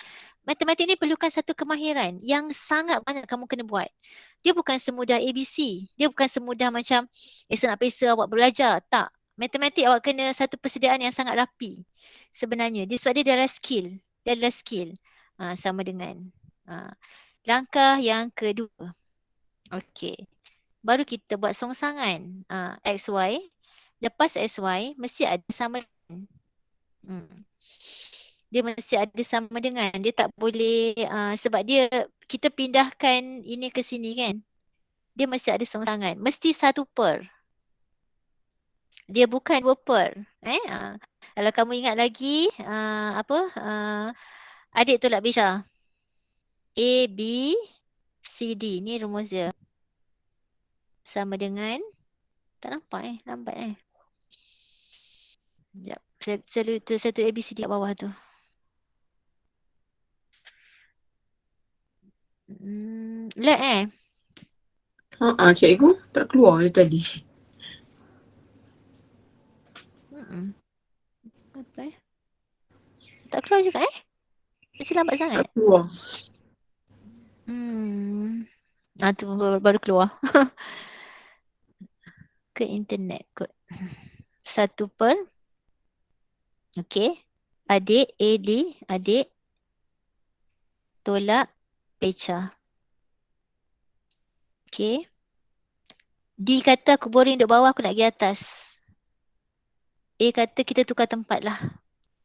[SPEAKER 1] Matematik ni perlukan satu kemahiran yang sangat banyak kamu kena buat. Dia bukan semudah ABC. Dia bukan semudah macam nak pesa awak belajar. Tak. Matematik awak kena satu persediaan yang sangat rapi. Sebenarnya. Sebab dia adalah skill. Dia adalah skill. Sama dengan. Langkah yang kedua. Okey. Baru kita buat songsangan. XY. Lepas XY mesti ada sama dengan. Dia mesti ada sama dengan. Dia tak boleh sebab dia kita pindahkan ini ke sini kan. Dia mesti ada songsangan. Mesti 1 per. Dia bukan 2 per. Kalau kamu ingat lagi adik tolak Bisha. A, B, C, D. Ni rumus dia. Sama dengan tak nampak lambat Sekejap. Saya tulis ABCD kat bawah tu. Lag
[SPEAKER 2] Cikgu tak keluar je tadi.
[SPEAKER 1] Apa tak keluar juga macam lambat sangat.
[SPEAKER 2] Tak keluar.
[SPEAKER 1] Tu baru keluar. Ke internet kot. 1 per. Okey. Adik, adik tolak Pecha. Okey. D kata aku boring duduk bawah, aku nak pergi atas. A kata kita tukar tempat lah.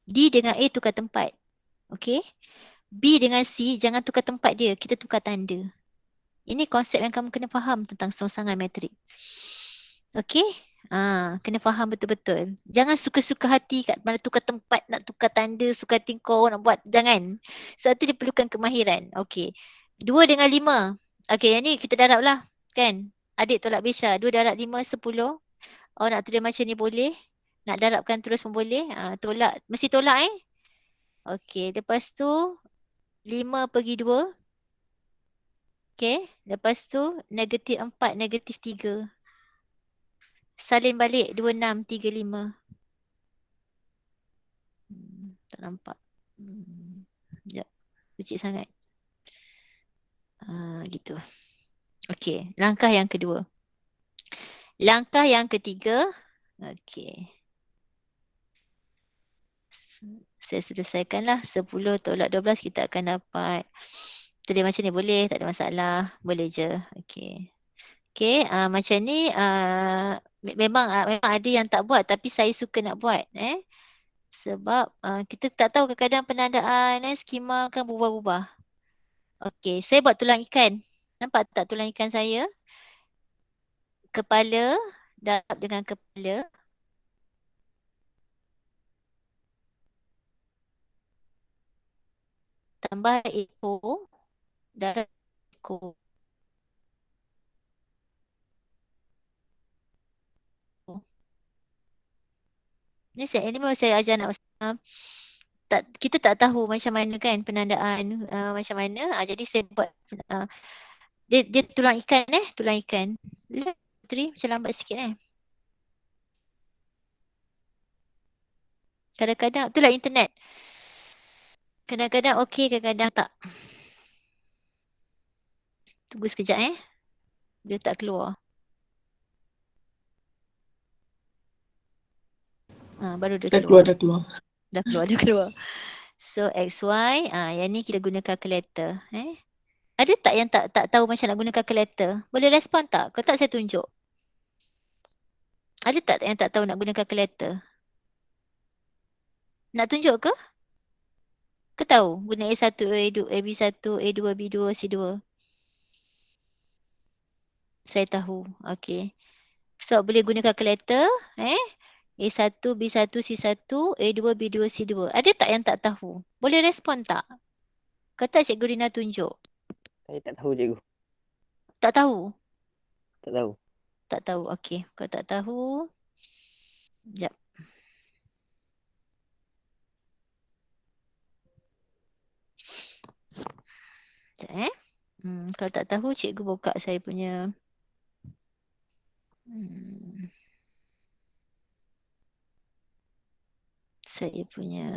[SPEAKER 1] D dengan A tukar tempat. Okey. B dengan C jangan tukar tempat dia, kita tukar tanda. Ini konsep yang kamu kena faham tentang rongsangan metrik. Okey? Kena faham betul-betul. Jangan suka-suka hati kat mana tukar tempat, nak tukar tanda, suka hati kau nak buat. Jangan. Sebab tu dia perlukan kemahiran. Okey. 2 dengan 5. Okey, yang ni kita darab lah. Kan? Adik tolak Besha. 2 darab 5, 10. Oh, nak tulis macam ni boleh. Nak darabkan terus pun boleh. Tolak. Mesti tolak Okey. Lepas tu 5 pergi 2. Okey. Lepas tu negatif 4, negatif 3. Salin balik 2, 6, 3, 5. Tak nampak. Sekejap. Kecil sangat. Gitu. Okey. Langkah yang kedua. Langkah yang ketiga. Okey. Saya selesaikanlah. 10 tolak 12 kita akan dapat. Tulis macam ni boleh. Tak ada masalah. Boleh je. Okey. Okey. Macam ni. Memang ada yang tak buat. Tapi saya suka nak buat. Sebab kita tak tahu kadang-kadang penandaan skema kan berubah-ubah. Okey, saya buat tulang ikan. Nampak tak tulang ikan saya? Kepala, darab dengan kepala. Tambah ekor, darab ekor. Ni memang saya ajar anak kita tak tahu macam mana kan penandaan macam mana. Jadi saya buat dia tulang ikan tulang ikan. Putri macam lambat sikit Kadang-kadang itulah internet. Kadang-kadang okey, kadang-kadang tak. Tunggu sekejap Dia tak keluar. Baru dia keluar.
[SPEAKER 2] Dah keluar.
[SPEAKER 1] Dah keluar. So XY, yang ni kita guna calculator. Ada tak yang tak tahu macam nak guna calculator? Boleh respon tak? Kalau tak saya tunjuk. Ada tak yang tak tahu nak guna calculator? Nak tunjuk ke? Ke tahu guna A1, AB1, A2, B2, C2? Saya tahu. Okey. So boleh guna calculator. A1, B1, C1, A2, B2, C2. Ada tak yang tak tahu? Boleh respon tak? Kata Cikgu Rina tunjuk.
[SPEAKER 3] Saya tak tahu cikgu.
[SPEAKER 1] Tak tahu?
[SPEAKER 3] Tak tahu.
[SPEAKER 1] Tak tahu. Okey. Kalau tak tahu. Sekejap. Sekejap kalau tak tahu cikgu buka saya punya. Saya punya.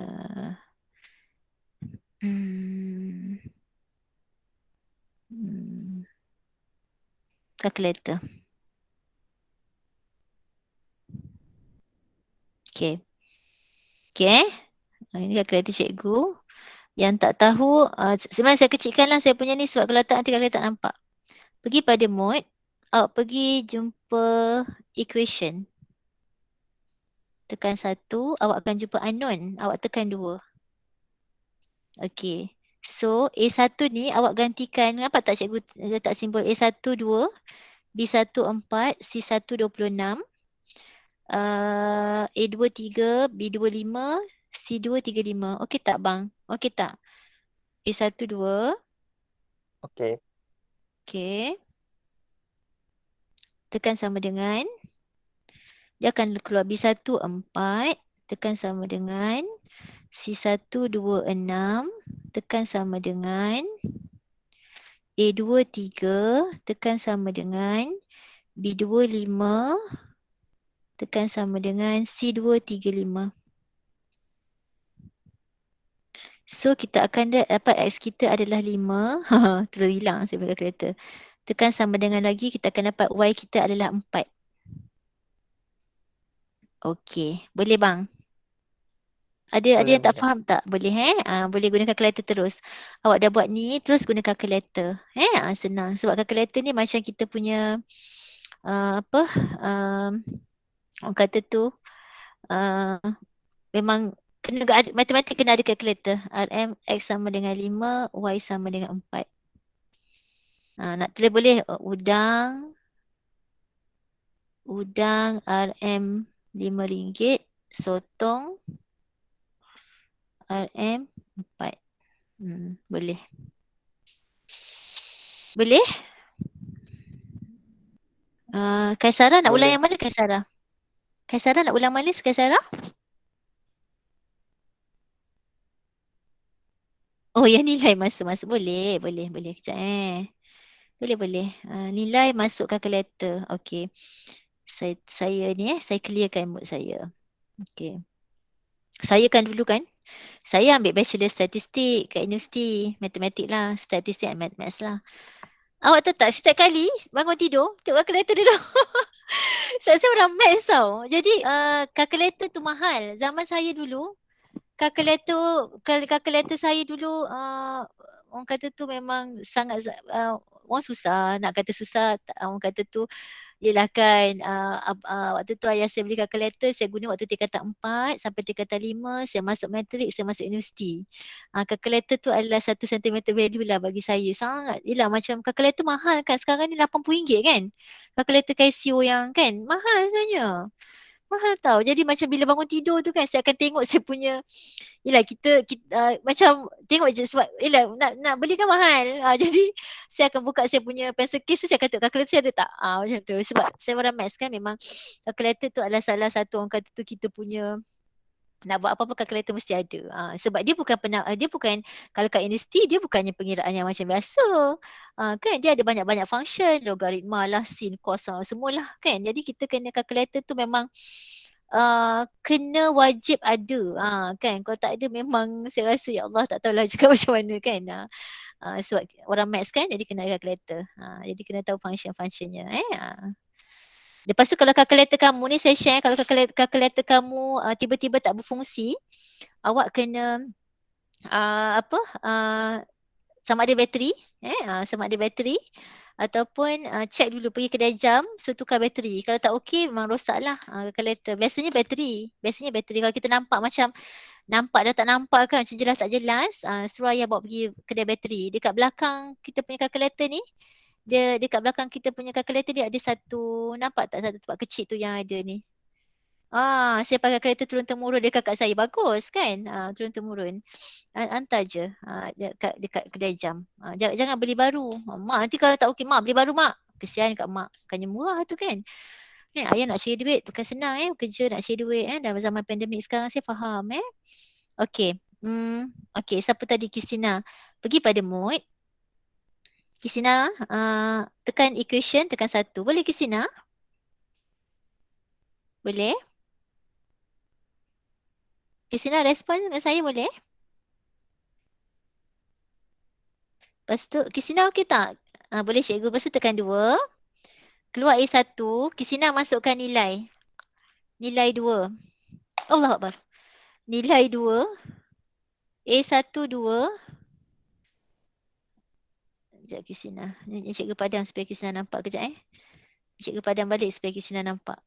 [SPEAKER 1] Calculator. Okey. Okey ini calculator cikgu. Yang tak tahu, sebenarnya saya kecilkanlah saya punya ni sebab kalau tak nanti kalau tak nampak. Pergi pada mode, pergi jumpa equation. Tekan 1, awak akan jumpa unknown, awak tekan 2. Okey. So A1 ni awak gantikan, nampak tak cikgu letak simbol A1 2, B1 4, C1 26, A2 3, B2 5, C2 35. Okey tak bang? Okey tak? A1 2.
[SPEAKER 3] Okey.
[SPEAKER 1] Okey. Tekan sama dengan. Dia akan keluar B1 4. Tekan sama dengan. C1 2 6. Tekan sama dengan. A2 3. Tekan sama dengan. B2 5. Tekan sama dengan C2 3 5. So kita akan dapat X kita adalah 5. Terus hilang saya punya calculator. Tekan sama dengan lagi, kita akan dapat Y kita adalah 4. Okey, boleh bang? Ada
[SPEAKER 3] Boleh,
[SPEAKER 1] yang tak
[SPEAKER 3] boleh.
[SPEAKER 1] faham tak? Boleh boleh guna kalkulator terus. Awak dah buat ni, terus guna kalkulator. Senang. Sebab kalkulator ni macam kita punya apa? Orang kata tu memang kena ada, matematik kena ada kalkulator. RM X sama dengan 5, Y sama dengan 4. Nak tulis boleh udang RM RM5, sotong RM4. Boleh. Boleh? Kaisara nak ulang
[SPEAKER 3] Boleh.
[SPEAKER 1] yang mana Kaisara? Kaisara nak ulang mana Kaisara? Oh, yang nilai masuk. Boleh. Kejap Boleh. Nilai masuk kalkulator. Okey. Saya ni saya clearkan mood saya. Okey. Saya kan dulu kan, saya ambil bachelor statistik kat universiti. Matematik lah, statistik and maths lah. Awak tahu tak, setiap kali bangun tidur, tengok kalkulator dulu. Saya orang maths tau. Jadi kalkulator tu mahal. Zaman saya dulu, kalkulator saya dulu orang kata tu memang sangat orang susah, nak kata susah, orang kata tu yelah kan waktu tu ayah saya beli kalkulator, saya guna waktu tingkatan 4 sampai tingkatan 5, saya masuk matrik, saya masuk universiti. Kalkulator tu adalah satu sentimental value lah bagi saya. Sangat, yelah macam kalkulator mahal kan, sekarang ni RM80 kan. Kalkulator Casio yang kan, mahal sebenarnya. Mahal tau. Jadi macam bila bangun tidur tu kan, saya akan tengok saya punya, yelah kita macam tengok je sebab yelah nak beli kan mahal. Jadi saya akan buka saya punya pencil case tu, saya akan tengok kalkulator saya ada tak. Macam tu. Sebab saya orang maths kan, memang kalkulator tu adalah salah satu orang kata tu kita punya, nak buat apa-apa kalkulator mesti ada. Sebab dia bukan kalau kat universiti dia bukannya pengiraan yang macam biasa. Kan dia ada banyak-banyak function, logaritma lah, sin, cos semualah kan. Jadi kita kena kalkulator tu memang kena wajib ada. Kan kalau tak ada memang saya rasa ya Allah tak tahulah cakap macam mana kan. Sebab orang maths kan, jadi kena ada kalkulator. Jadi kena tahu function-functionnya. Lepas tu kalau kalkulator kamu ni, saya share, kalau kalkulator kamu tiba-tiba tak berfungsi, awak kena sama ada bateri, sama ada bateri, ataupun check dulu, pergi kedai jam, tukar bateri. Kalau tak okey memang rosak lah kalkulator. Biasanya bateri. Kalau kita nampak macam nampak dah tak nampak kan, macam jelas tak jelas, suruh ayah bawa pergi kedai bateri. Dekat belakang kita punya kalkulator ni, dekat belakang kita punya kalkulator dia ada satu, nampak tak satu tempat kecil tu yang ada ni. Saya pakai kalkulator turun-temurun dia kakak saya, bagus kan? Turun-temurun. Hantar je dekat kedai jam. Jangan beli baru. Mak nanti kalau tak okey, mak beli baru mak. Kesian kat mak. Bukannya murah tu kan? Ayah nak cari duit bukan senang kerja nak cari duit dalam zaman pandemik sekarang, saya faham Okey. Okey, siapa tadi? Kristina. Pergi pada mood. Kristina, tekan equation, tekan 1. Boleh Kristina? Boleh? Kristina respon dengan saya boleh? Lepas tu, Kristina okey tak? Boleh cikgu. Lepas tu tekan 2. Keluar A1. Kristina masukkan nilai. Nilai 2. Allah Akbar. Nilai 2. A1 2. Sekejap Kristina. Cikgu padam supaya Kristina nampak kejap Cikgu padam balik supaya Kristina nampak.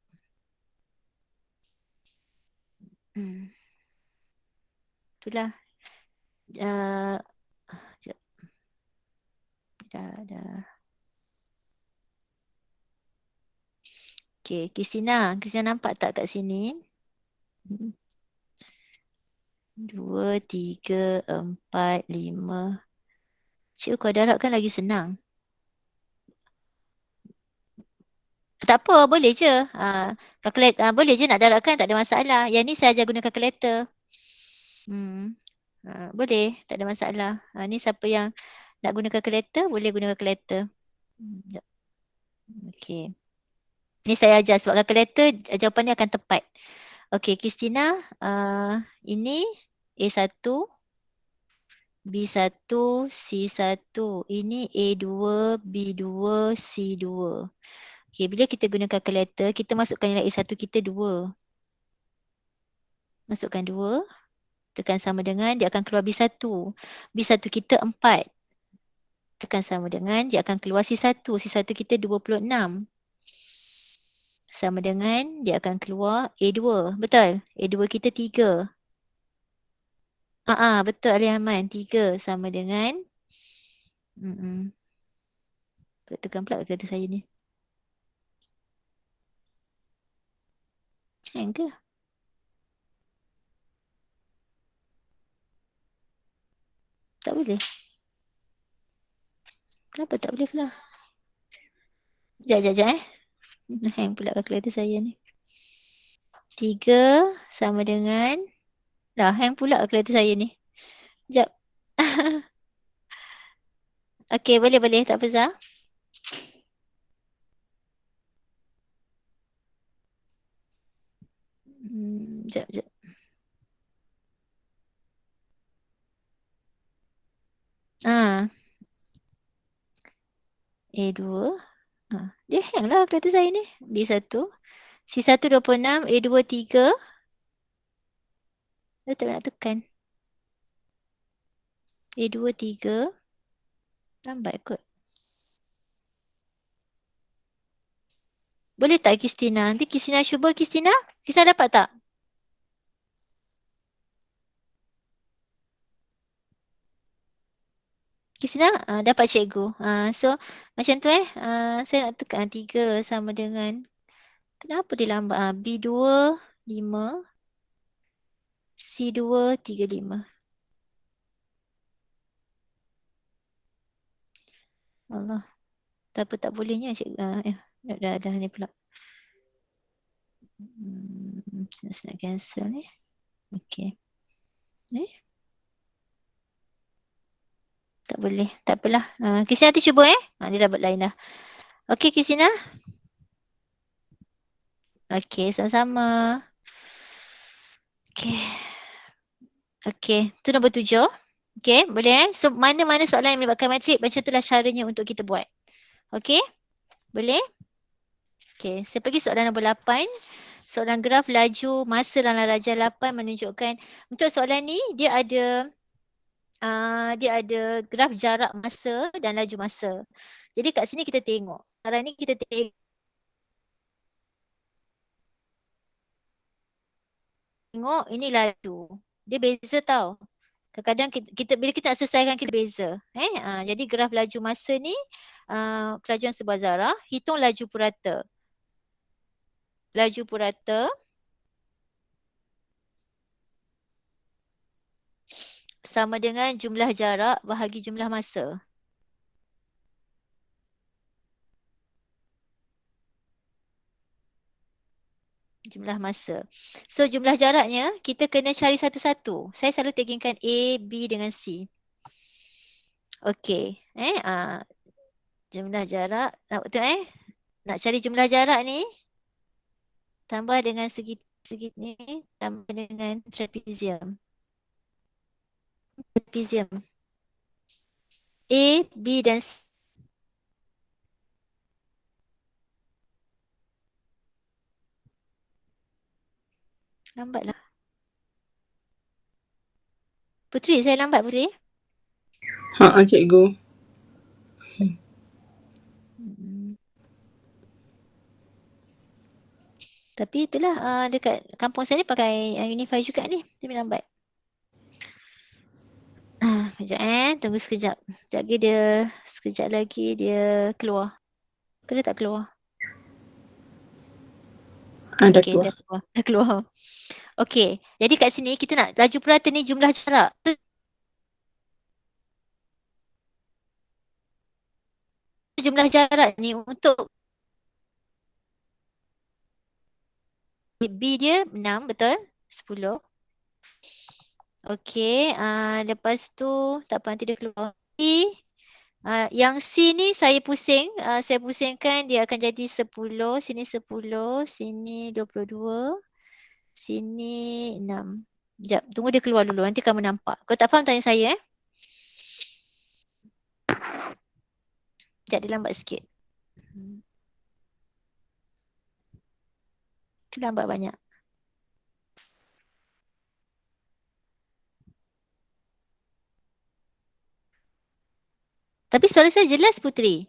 [SPEAKER 1] Itulah. Dah. Okay, Kristina nampak tak kat sini? 2, 3, 4, 5. Cikgu kau darabkan lagi senang. Tak apa, boleh je. Boleh je nak darabkan, tak ada masalah. Yang ni saya ajar guna kalkulator. Boleh, tak ada masalah. Ni siapa yang nak guna kalkulator, boleh guna kalkulator. Okey. Ni saya ajar sebab kalkulator jawapannya akan tepat. Okey, Kristina, ini A1, B1, C1. Ini A2, B2, C2. Okay, bila kita guna kalkulator, kita masukkan nilai A1 kita 2. Masukkan 2. Tekan sama dengan, dia akan keluar B1. B1 kita 4. Tekan sama dengan, dia akan keluar C1. C1 kita 26. Sama dengan, dia akan keluar A2. Betul? A2 kita 3. Betul Alihaman. 3 sama dengan tekan pula kereta saya ni. Hang ke? Tak boleh. Kenapa tak boleh pula? Sekejap hang pula kalkulator saya ni. 3 sama dengan hang pula kalkulator saya ni. Sekejap. Okey, boleh. Tak apa, Zah. Sekejap. A2. Dia hang lah kalkulator saya ni. B1. C1 26, A2 3. Dia tak nak tekan. A2 3. Lambat kot. Boleh tak Kristina? Nanti Kristina cuba. Kristina dapat tak? Kristina dapat cikgu. So macam tu saya nak tekan 3 sama dengan, kenapa dia lambat? B2 5, C2 35. Allah. Tak bolehnya cikgu. Dah ni pula. Saya nak cancel ni. Okey. Tak boleh. Tak apalah. Kristina nanti cuba dia dah buat lain dah. Okey Kristina. Okey, sama-sama. Okey, tu nombor 7. Okey, boleh So mana-mana soalan yang melibatkan matrik, macam itulah caranya untuk kita buat. Okey? Boleh? Okey, saya pergi soalan nombor 8. Soalan graf laju masa dalam darjah 8 menunjukkan, untuk soalan ni dia ada graf jarak masa dan laju masa. Jadi kat sini kita tengok. Sekarang ni kita tengok ini laju. Dia beza tau. Kadang-kadang kita bila kita nak selesaikan kita beza. Jadi graf laju masa ni kelajuan sebuah zarah, hitung laju purata. Laju purata sama dengan jumlah jarak bahagi jumlah masa. Jumlah masa. So jumlah jaraknya kita kena cari satu-satu. Saya selalu taggingkan A, B dengan C. Okey. Jumlah jarak. Nak cari jumlah jarak ni tambah dengan segi ni tambah dengan trapezium. A, B dan C. Lambatlah. Putri, saya lambat Putri?
[SPEAKER 2] Cikgu.
[SPEAKER 1] Tapi itulah dekat kampung saya ni pakai Unify juga ni. Dia lambat. Sekejap tunggu sekejap. Sekejap lagi dia keluar. Kena tak keluar?
[SPEAKER 2] Dah
[SPEAKER 1] Okey,
[SPEAKER 2] keluar.
[SPEAKER 1] dah keluar. Okey, jadi kat sini kita nak laju purata ni jumlah jarak. Jumlah jarak ni untuk B dia 6, betul? 10. Okey, lepas tu tak apa nanti dia keluar. Yang C ni saya pusingkan dia akan jadi 10, sini 10, sini 22, sini 6. Sekejap, tunggu dia keluar dulu nanti kamu nampak. Kau tak faham tanya saya Sekejap dia lambat sikit. Lambat banyak. Tapi suara saya jelas Putri.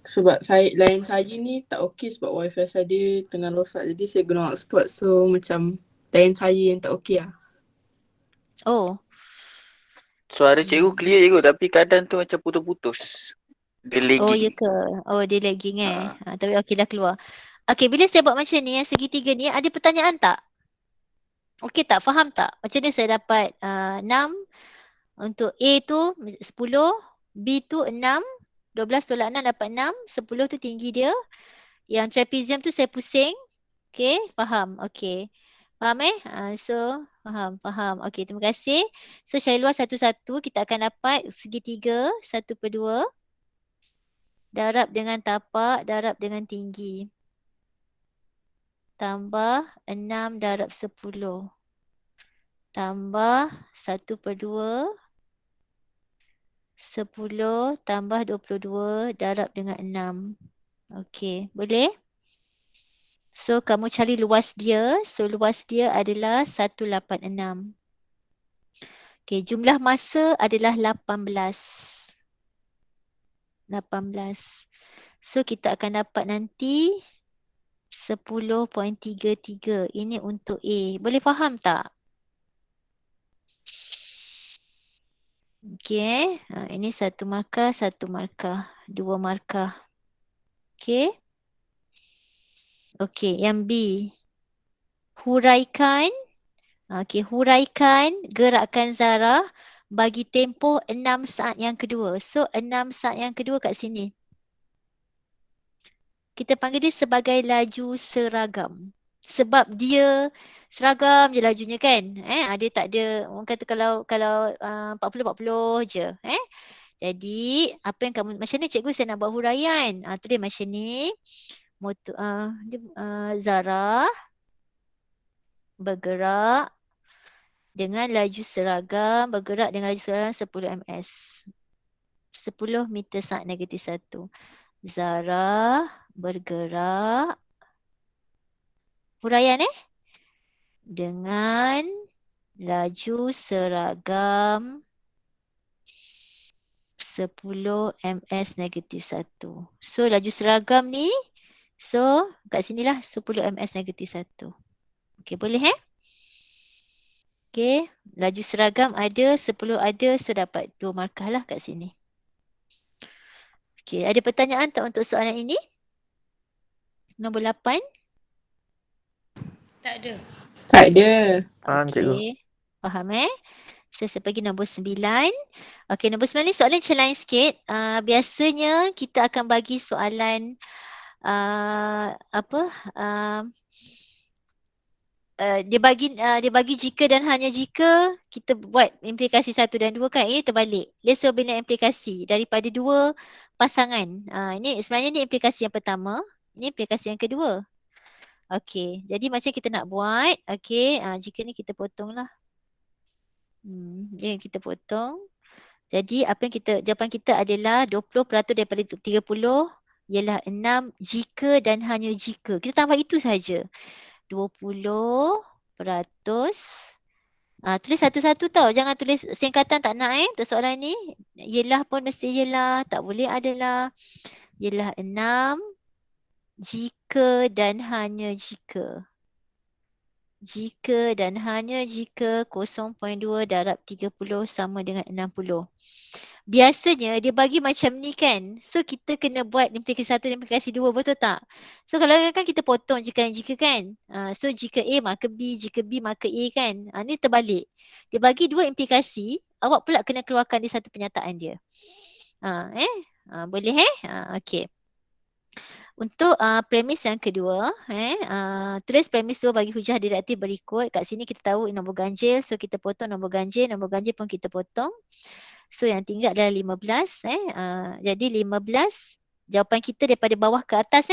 [SPEAKER 2] Sebab line saya ni tak okey sebab wifi saya tengah rosak. Jadi saya guna hotspot. So macam line saya yang tak okey lah.
[SPEAKER 1] Oh.
[SPEAKER 3] Suara cikgu clear cikgu tapi kadang tu macam putus-putus. Dia
[SPEAKER 1] Oh ya
[SPEAKER 3] lagging.
[SPEAKER 1] ke? Oh dia lagging tapi okey dah keluar. Okey, bila saya buat macam ni yang segitiga ni ada pertanyaan tak? Okey tak? Faham tak? Macam ni saya dapat 6. Untuk A tu 10, B tu 6, 12 tolak 6 dapat 6, 10 tu tinggi dia. Yang trapezium tu saya pusing. Okey, faham. Okey. Faham so faham. Okey, terima kasih. So cari luar satu-satu, kita akan dapat segitiga 1/2 darab dengan tapak darab dengan tinggi. Tambah 6 darab 10. Tambah 1/2 10 tambah 22 darab dengan 6. Okey, boleh? So, kamu cari luas dia. So, luas dia adalah 186. Okey, jumlah masa adalah 18. 18. So, kita akan dapat nanti 10.33. Ini untuk A. Boleh faham tak? Okey, ini satu markah, dua markah. Okey. Okey, yang B. Huraikan gerakan Zara bagi tempoh 6 saat yang kedua. So 6 saat yang kedua kat sini. Kita panggil dia sebagai laju seragam. Sebab dia seragam je lajunya kan. Dia tak ada, orang kata kalau 40-40 je. Jadi apa yang kamu, macam ni cikgu saya nak buat huraian. Tu dia macam ni. Zara bergerak dengan laju seragam, 10 ms. 10 meter saat negatif 1. Zara bergerak. Huraian dengan laju seragam 10 ms negatif 1. So laju seragam ni, so kat sinilah 10 ms negatif 1. Okey, boleh Okey, laju seragam ada, 10 ada, so dapat 2 markah lah kat sini. Okey, ada pertanyaan tak untuk soalan ini? Nombor 8.
[SPEAKER 4] Tak ada.
[SPEAKER 2] Tak ada.
[SPEAKER 3] Faham cikgu.
[SPEAKER 1] Okey, faham saya pergi nombor 9. Okey, nombor 9 ni soalan macam lain sikit. Biasanya kita akan bagi soalan dia bagi jika dan hanya jika kita buat implikasi 1 dan 2 kan, ini terbalik. Dia suruh bina implikasi daripada 2 pasangan. Ini sebenarnya ni implikasi yang pertama, ini implikasi yang kedua. Okey, jadi macam kita nak buat, okey, jika ni kita potonglah. Jadi kita potong. Jadi apa yang jawapan kita adalah 20% daripada 30 ialah 6 jika dan hanya jika. Kita tambah itu saja. 20%. Tulis satu-satu tau. Jangan tulis singkatan, tak nak untuk soalan ni. Yelah pun mesti yelah. Tak boleh adalah. Yelah 6 jika dan hanya jika. Jika dan hanya jika 0.2 darab 30 sama dengan 60. Biasanya dia bagi macam ni kan. So kita kena buat implikasi 1 dan implikasi 2, betul tak? So kalau kan kita potong jika dan jika kan. So jika A maka B, jika B maka A kan. Ni terbalik. Dia bagi 2 implikasi, awak pula kena keluarkan di satu penyataan dia. Boleh okey. Untuk premis yang kedua, tulis premis 2 bagi hujah deduktif berikut. Kat sini kita tahu nombor ganjil, so kita potong nombor ganjil pun kita potong. So yang tinggal adalah 15. Jadi 15, jawapan kita daripada bawah ke atas.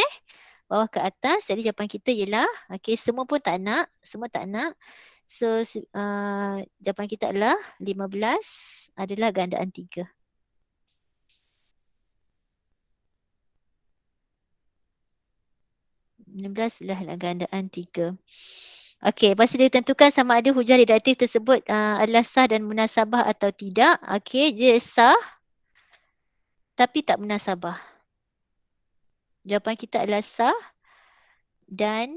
[SPEAKER 1] Bawah ke atas, jadi jawapan kita ialah, semua pun tak nak, semua tak nak. So jawapan kita adalah 15 adalah gandaan 3. 16 adalah gandaan 3. Okey, lepas tu dia tentukan sama ada hujah redaktif tersebut adalah sah dan munasabah atau tidak. Okey, dia sah tapi tak munasabah. Jawapan kita adalah sah dan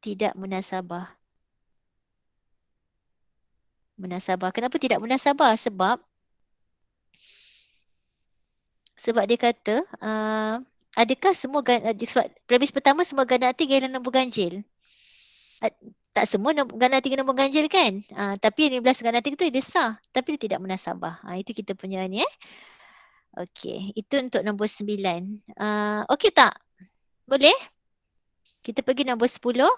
[SPEAKER 1] tidak munasabah. Munasabah. Kenapa tidak munasabah? Sebab dia kata adakah semua premis pertama semua gandaan 3 ialah nombor ganjil? Tak semua gandaan 3 nombor ganjil kan? Tapi 15 gandaan 3 tu dia sah tapi dia tidak munasabah. Itu kita punya ni Okey, itu untuk nombor 9. Okey tak? Boleh? Kita pergi nombor 10.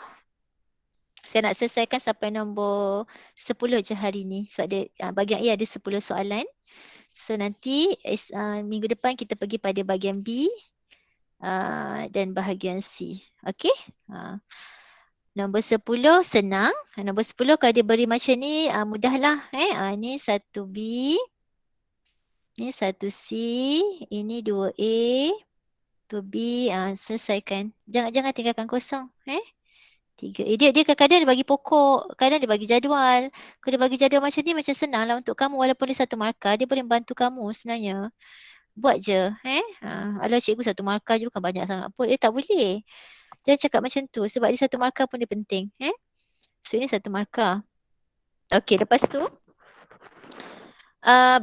[SPEAKER 1] Saya nak selesaikan sampai nombor 10 je hari ni. Sebab dia, bahagian A ada 10 soalan. So nanti minggu depan kita pergi pada bahagian B dan bahagian C. Okey? Nombor 10 senang. Nombor 10 kalau dia beri macam ni mudahlah. Ni 1B. Ni 1C. Ini 2A. 2B. Selesaikan. Jangan tinggalkan kosong. 3. Dia kadang-kadang dia bagi pokok, kadang dia bagi jadual. Kalau dia bagi jadual macam ni macam senang lah untuk kamu walaupun dia satu markah, dia boleh bantu kamu sebenarnya. Buat je. Alah cikgu satu markah je bukan banyak sangat pun. Tak boleh. Jangan cakap macam tu sebab dia satu markah pun dia penting. So ini satu markah. Okey, lepas tu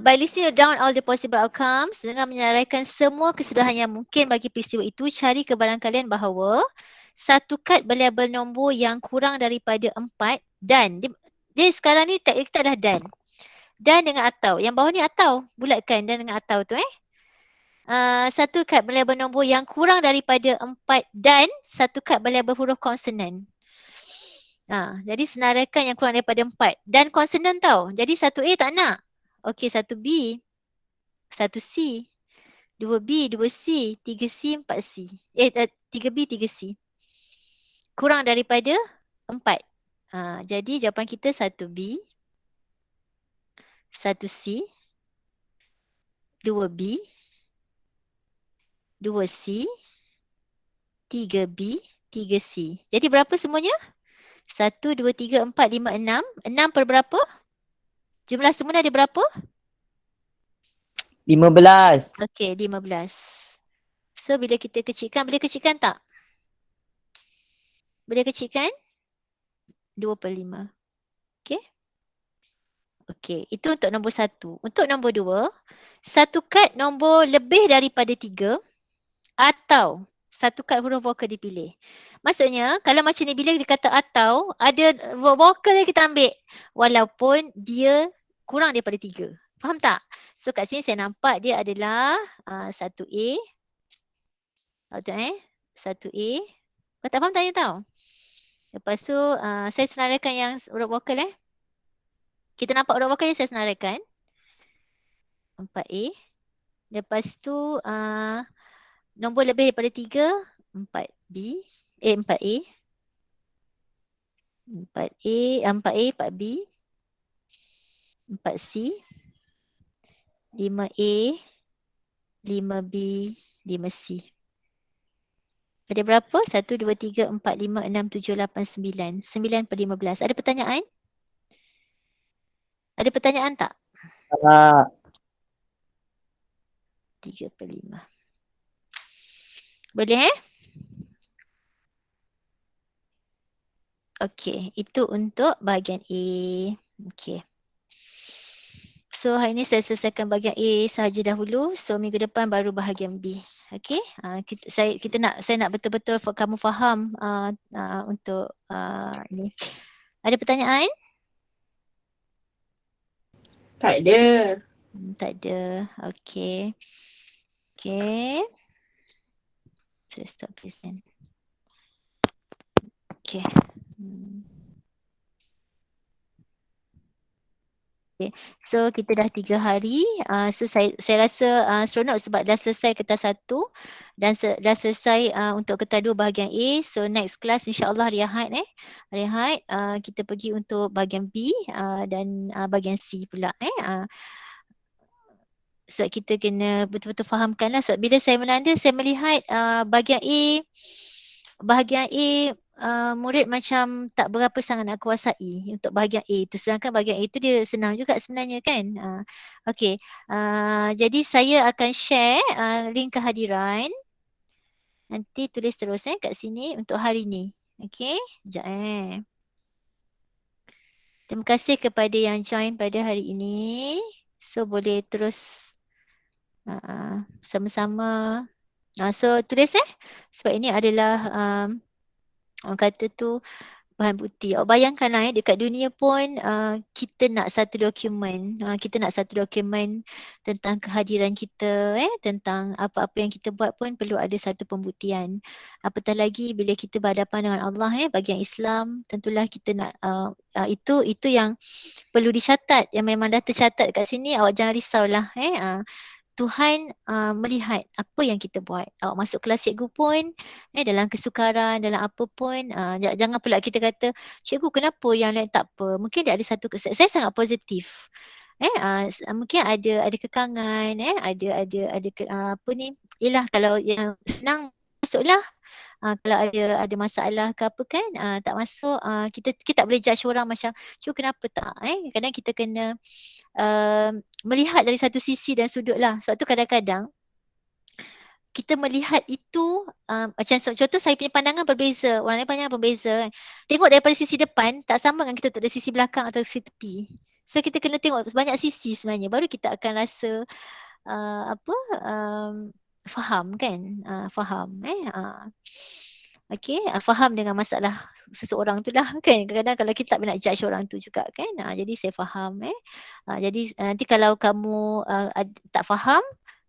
[SPEAKER 1] by listing down all the possible outcomes dengan menyaraikan semua kesudahan yang mungkin bagi peristiwa itu, cari kebarangkalian bahawa satu kad variabel nombor yang kurang daripada 4 dan dia sekarang ni kita adalah dan dengan atau. Yang bawah ni atau, bulatkan dan dengan atau tu satu kad variabel nombor yang kurang daripada 4 dan satu kad variabel huruf konsonan. Jadi senaraikan yang kurang daripada 4 dan konsonan tau. Jadi 1A tak nak. Okey, 1B, 1C, 2B, 2C, 3C, 4C. 3B, 3C. Kurang daripada 4. Jadi jawapan kita 1B, 1C, 2B, 2C, 3B, 3C. Jadi berapa semuanya? 1, 2, 3, 4, 5, 6. 6 per berapa? Jumlah semula ada berapa?
[SPEAKER 4] 15.
[SPEAKER 1] Okey, 15. So bila kita kecilkan, boleh kecilkan tak? Boleh kecilkan? 2/5. Okey. Okey, itu untuk nombor 1. Untuk nombor 2, satu kad nombor lebih daripada 3 atau satu kad huruf vokal dipilih. Maksudnya, kalau macam ni bila dia kata atau, ada vokal yang kita ambil walaupun dia kurang daripada 3. Faham tak? So kat sini saya nampak dia adalah 1A. Tahu 1A. Kau tak faham tanya tau. Lepas tu saya senaraikan yang huruf vokal Kita nampak huruf vokal yang saya senaraikan. 4A. Lepas tu nombor lebih daripada 3, 4B. 4A. 4A, 4B. 4C. 5A. 5B. 5C. Ada berapa? 1, 2, 3, 4, 5, 6, 7, 8, 9. 9/15. Ada pertanyaan? Ada pertanyaan tak? 3/5. Boleh Okey, itu untuk bahagian A. Okey. So hari ni saya selesaikan bahagian A sahaja dahulu. So minggu depan baru bahagian B. Okey. Saya nak betul-betul kamu faham untuk ni. Ada pertanyaan?
[SPEAKER 2] Tak ada.
[SPEAKER 1] Tak ada. Okey. Okey. Saya stop present. Okey. Okay. So kita dah 3 hari. So saya rasa seronok sebab dah selesai kertas 1 dan dah selesai untuk kertas 2 bahagian A. So next class insya-Allah hari Ahad Hari Ahad kita pergi untuk bahagian B dan bahagian C pula sebab kita kena betul-betul fahamkan lah. Sebab bila saya melanda, saya melihat bahagian A murid macam tak berapa sangat nak kuasai untuk bahagian A tu. Sedangkan bahagian A tu dia senang juga sebenarnya kan. Okey, jadi saya akan share link kehadiran. Nanti tulis terus kat sini untuk hari ni. Okey, sekejap Terima kasih kepada yang join pada hari ini. So boleh terus sama-sama. So tulis sebab ini adalah orang kata tu bahan bukti. Bayangkanlah dekat dunia pun kita nak satu dokumen. Kita nak satu dokumen tentang kehadiran kita, tentang apa-apa yang kita buat pun perlu ada satu pembuktian. Apatah lagi bila kita berhadapan dengan Allah, bagi yang Islam, tentulah kita nak itu yang perlu dicatat. Yang memang dah tercatat kat sini, awak jangan risaulah. Tuhan melihat apa yang kita buat. Awak masuk kelas cikgu pun, dalam kesukaran, dalam apa pun, jangan pula kita kata, cikgu kenapa yang lain tak apa. Mungkin dia ada satu, saya sangat positif. Mungkin ada kekangan, ada apa ni, yelah kalau yang senang masuklah. Kalau ada masalah ke apa kan, tak masuk, kita tak boleh judge orang macam, cikgu kenapa tak. Kadang kita kena melihat dari satu sisi dan sudut lah. Sebab tu kadang-kadang kita melihat itu macam contoh saya punya pandangan berbeza, orang lain pandangan berbeza. Tengok daripada sisi depan tak sama dengan kita tengok dari sisi belakang atau sisi tepi. So kita kena tengok banyak sisi sebenarnya, baru kita akan rasa faham kan, faham okey, faham dengan masalah seseorang tu lah kan. Kadang-kadang kalau kita tak nak judge orang tu juga kan. Jadi saya faham jadi nanti kalau kamu tak faham,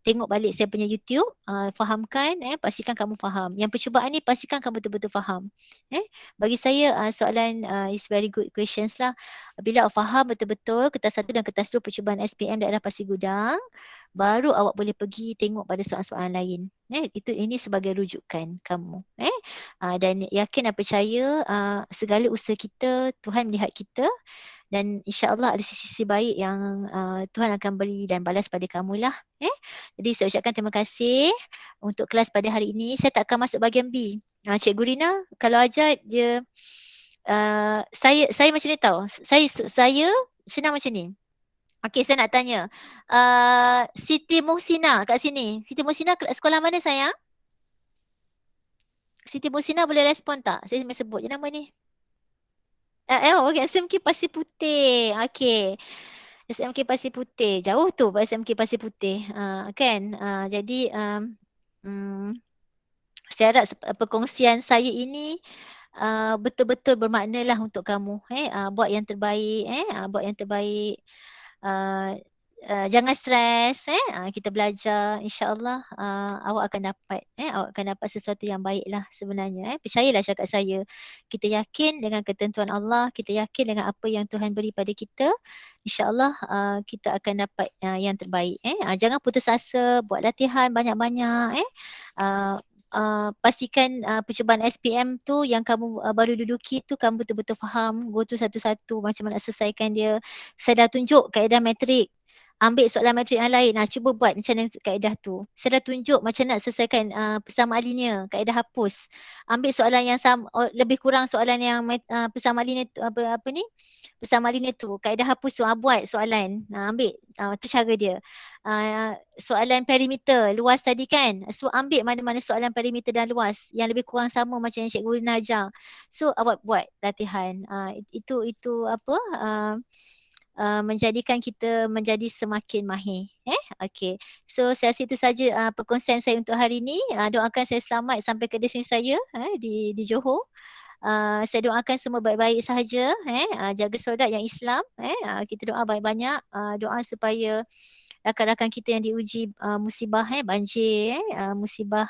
[SPEAKER 1] tengok balik saya punya YouTube, fahamkan, pastikan kamu faham. Yang percubaan ni pastikan kamu betul-betul faham. Bagi saya soalan is very good questions lah. Bila awak faham betul-betul kertas 1 dan kertas 2 percubaan SPM daerah Pasir Gudang, baru awak boleh pergi tengok pada soalan-soalan lain. Ini sebagai rujukan kamu. Dan yakin dan percaya segala usaha kita, Tuhan melihat kita, dan insya-Allah ada sisi-sisi baik yang Tuhan akan beri dan balas pada kamulah. Jadi saya ucapkan terima kasih untuk kelas pada hari ini. Saya tak akan masuk bahagian B. Cikgu Rina kalau ajar dia saya macam ni tahu. Saya senang macam ni. Okey, saya nak tanya. Siti Muhsina kat sini. Siti Muhsina sekolah mana sayang? Siti Muhsina boleh respon tak? Saya sebut je nama ni. Okay, SMK Pasir Putih. Okey. SMK Pasir Putih. Jauh tu SMK Pasir Putih. Kan? Jadi saya harap perkongsian saya ini betul-betul bermakna lah untuk kamu. Buat yang terbaik. Buat yang terbaik. Jangan stres, kita belajar, insya-Allah awak akan dapat sesuatu yang baik lah sebenarnya. Percayalah cakap saya, kita yakin dengan ketentuan Allah, kita yakin dengan apa yang Tuhan beri pada kita, insya-Allah kita akan dapat yang terbaik. Jangan putus asa, buat latihan banyak-banyak. Pastikan percubaan SPM tu yang kamu baru duduki tu kamu betul-betul faham, go through satu-satu macam mana nak selesaikan dia. Saya dah tunjuk kaedah matrik. Ambil soalan matrik yang lain, cuba buat macam mana kaedah tu. Saya dah tunjuk macam nak selesaikan persamaan linear, kaedah hapus. Ambil soalan yang sama, lebih kurang soalan yang persamaan linear tu, apa ni? Persamaan linear tu, kaedah hapus tu, buat soalan. Ambil, tu cara dia. Soalan perimeter, luas tadi kan. So ambil mana-mana soalan perimeter dan luas yang lebih kurang sama macam yang Cikgu Rina ajar. So awak buat latihan. Itu apa? Menjadikan kita menjadi semakin mahir. Okey. So saya rasa itu saja perkongsian saya untuk hari ini. Doakan saya selamat sampai ke destinasi saya di Johor. Saya doakan semua baik-baik sahaja. Jaga solat yang Islam. Kita doa banyak-banyak. Doa supaya rakan-rakan kita yang diuji musibah, banjir, musibah,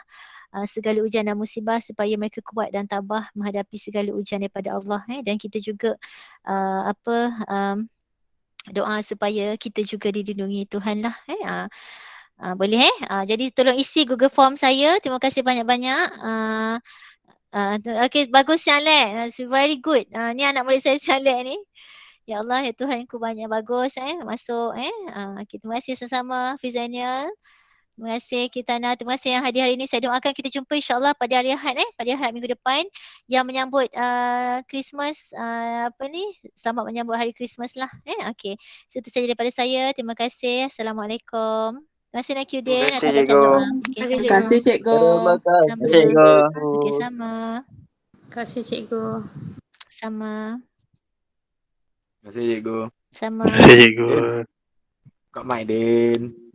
[SPEAKER 1] segala ujian dan musibah, supaya mereka kuat dan tabah menghadapi segala ujian daripada Allah. Dan kita juga doa supaya kita juga dilindungi Tuhan lah. Boleh jadi tolong isi Google Form saya. Terima kasih banyak-banyak. Okay, bagus Sialek. Very good. Ni anak murid saya Sialek ni. Ya Allah, ya Tuhanku banyak bagus masuk terima kasih sama-sama Fizania. Terima kasih Kitana, terima kasih yang hadir hari ini. Saya doakan kita jumpa insya-Allah pada hari Ahad pada Ahad minggu depan yang menyambut Christmas selamat menyambut hari Christmas lah okey. So itu saja daripada saya. Terima kasih. Assalamualaikum. Terima kasih Nakudin
[SPEAKER 3] Terima
[SPEAKER 1] atas
[SPEAKER 3] kasih,
[SPEAKER 1] bacaan
[SPEAKER 3] Cikgu.
[SPEAKER 1] doa. Okey,
[SPEAKER 2] Terima
[SPEAKER 1] sama.
[SPEAKER 2] kasih cikgu.
[SPEAKER 4] Terima
[SPEAKER 1] Sama.
[SPEAKER 4] kasih cikgu.
[SPEAKER 1] Okey, sama.
[SPEAKER 5] Terima kasih cikgu.
[SPEAKER 1] Sama.
[SPEAKER 6] Terima kasih cikgu.
[SPEAKER 1] Sama.
[SPEAKER 7] Terima kasih cikgu.
[SPEAKER 6] Kak Maidin.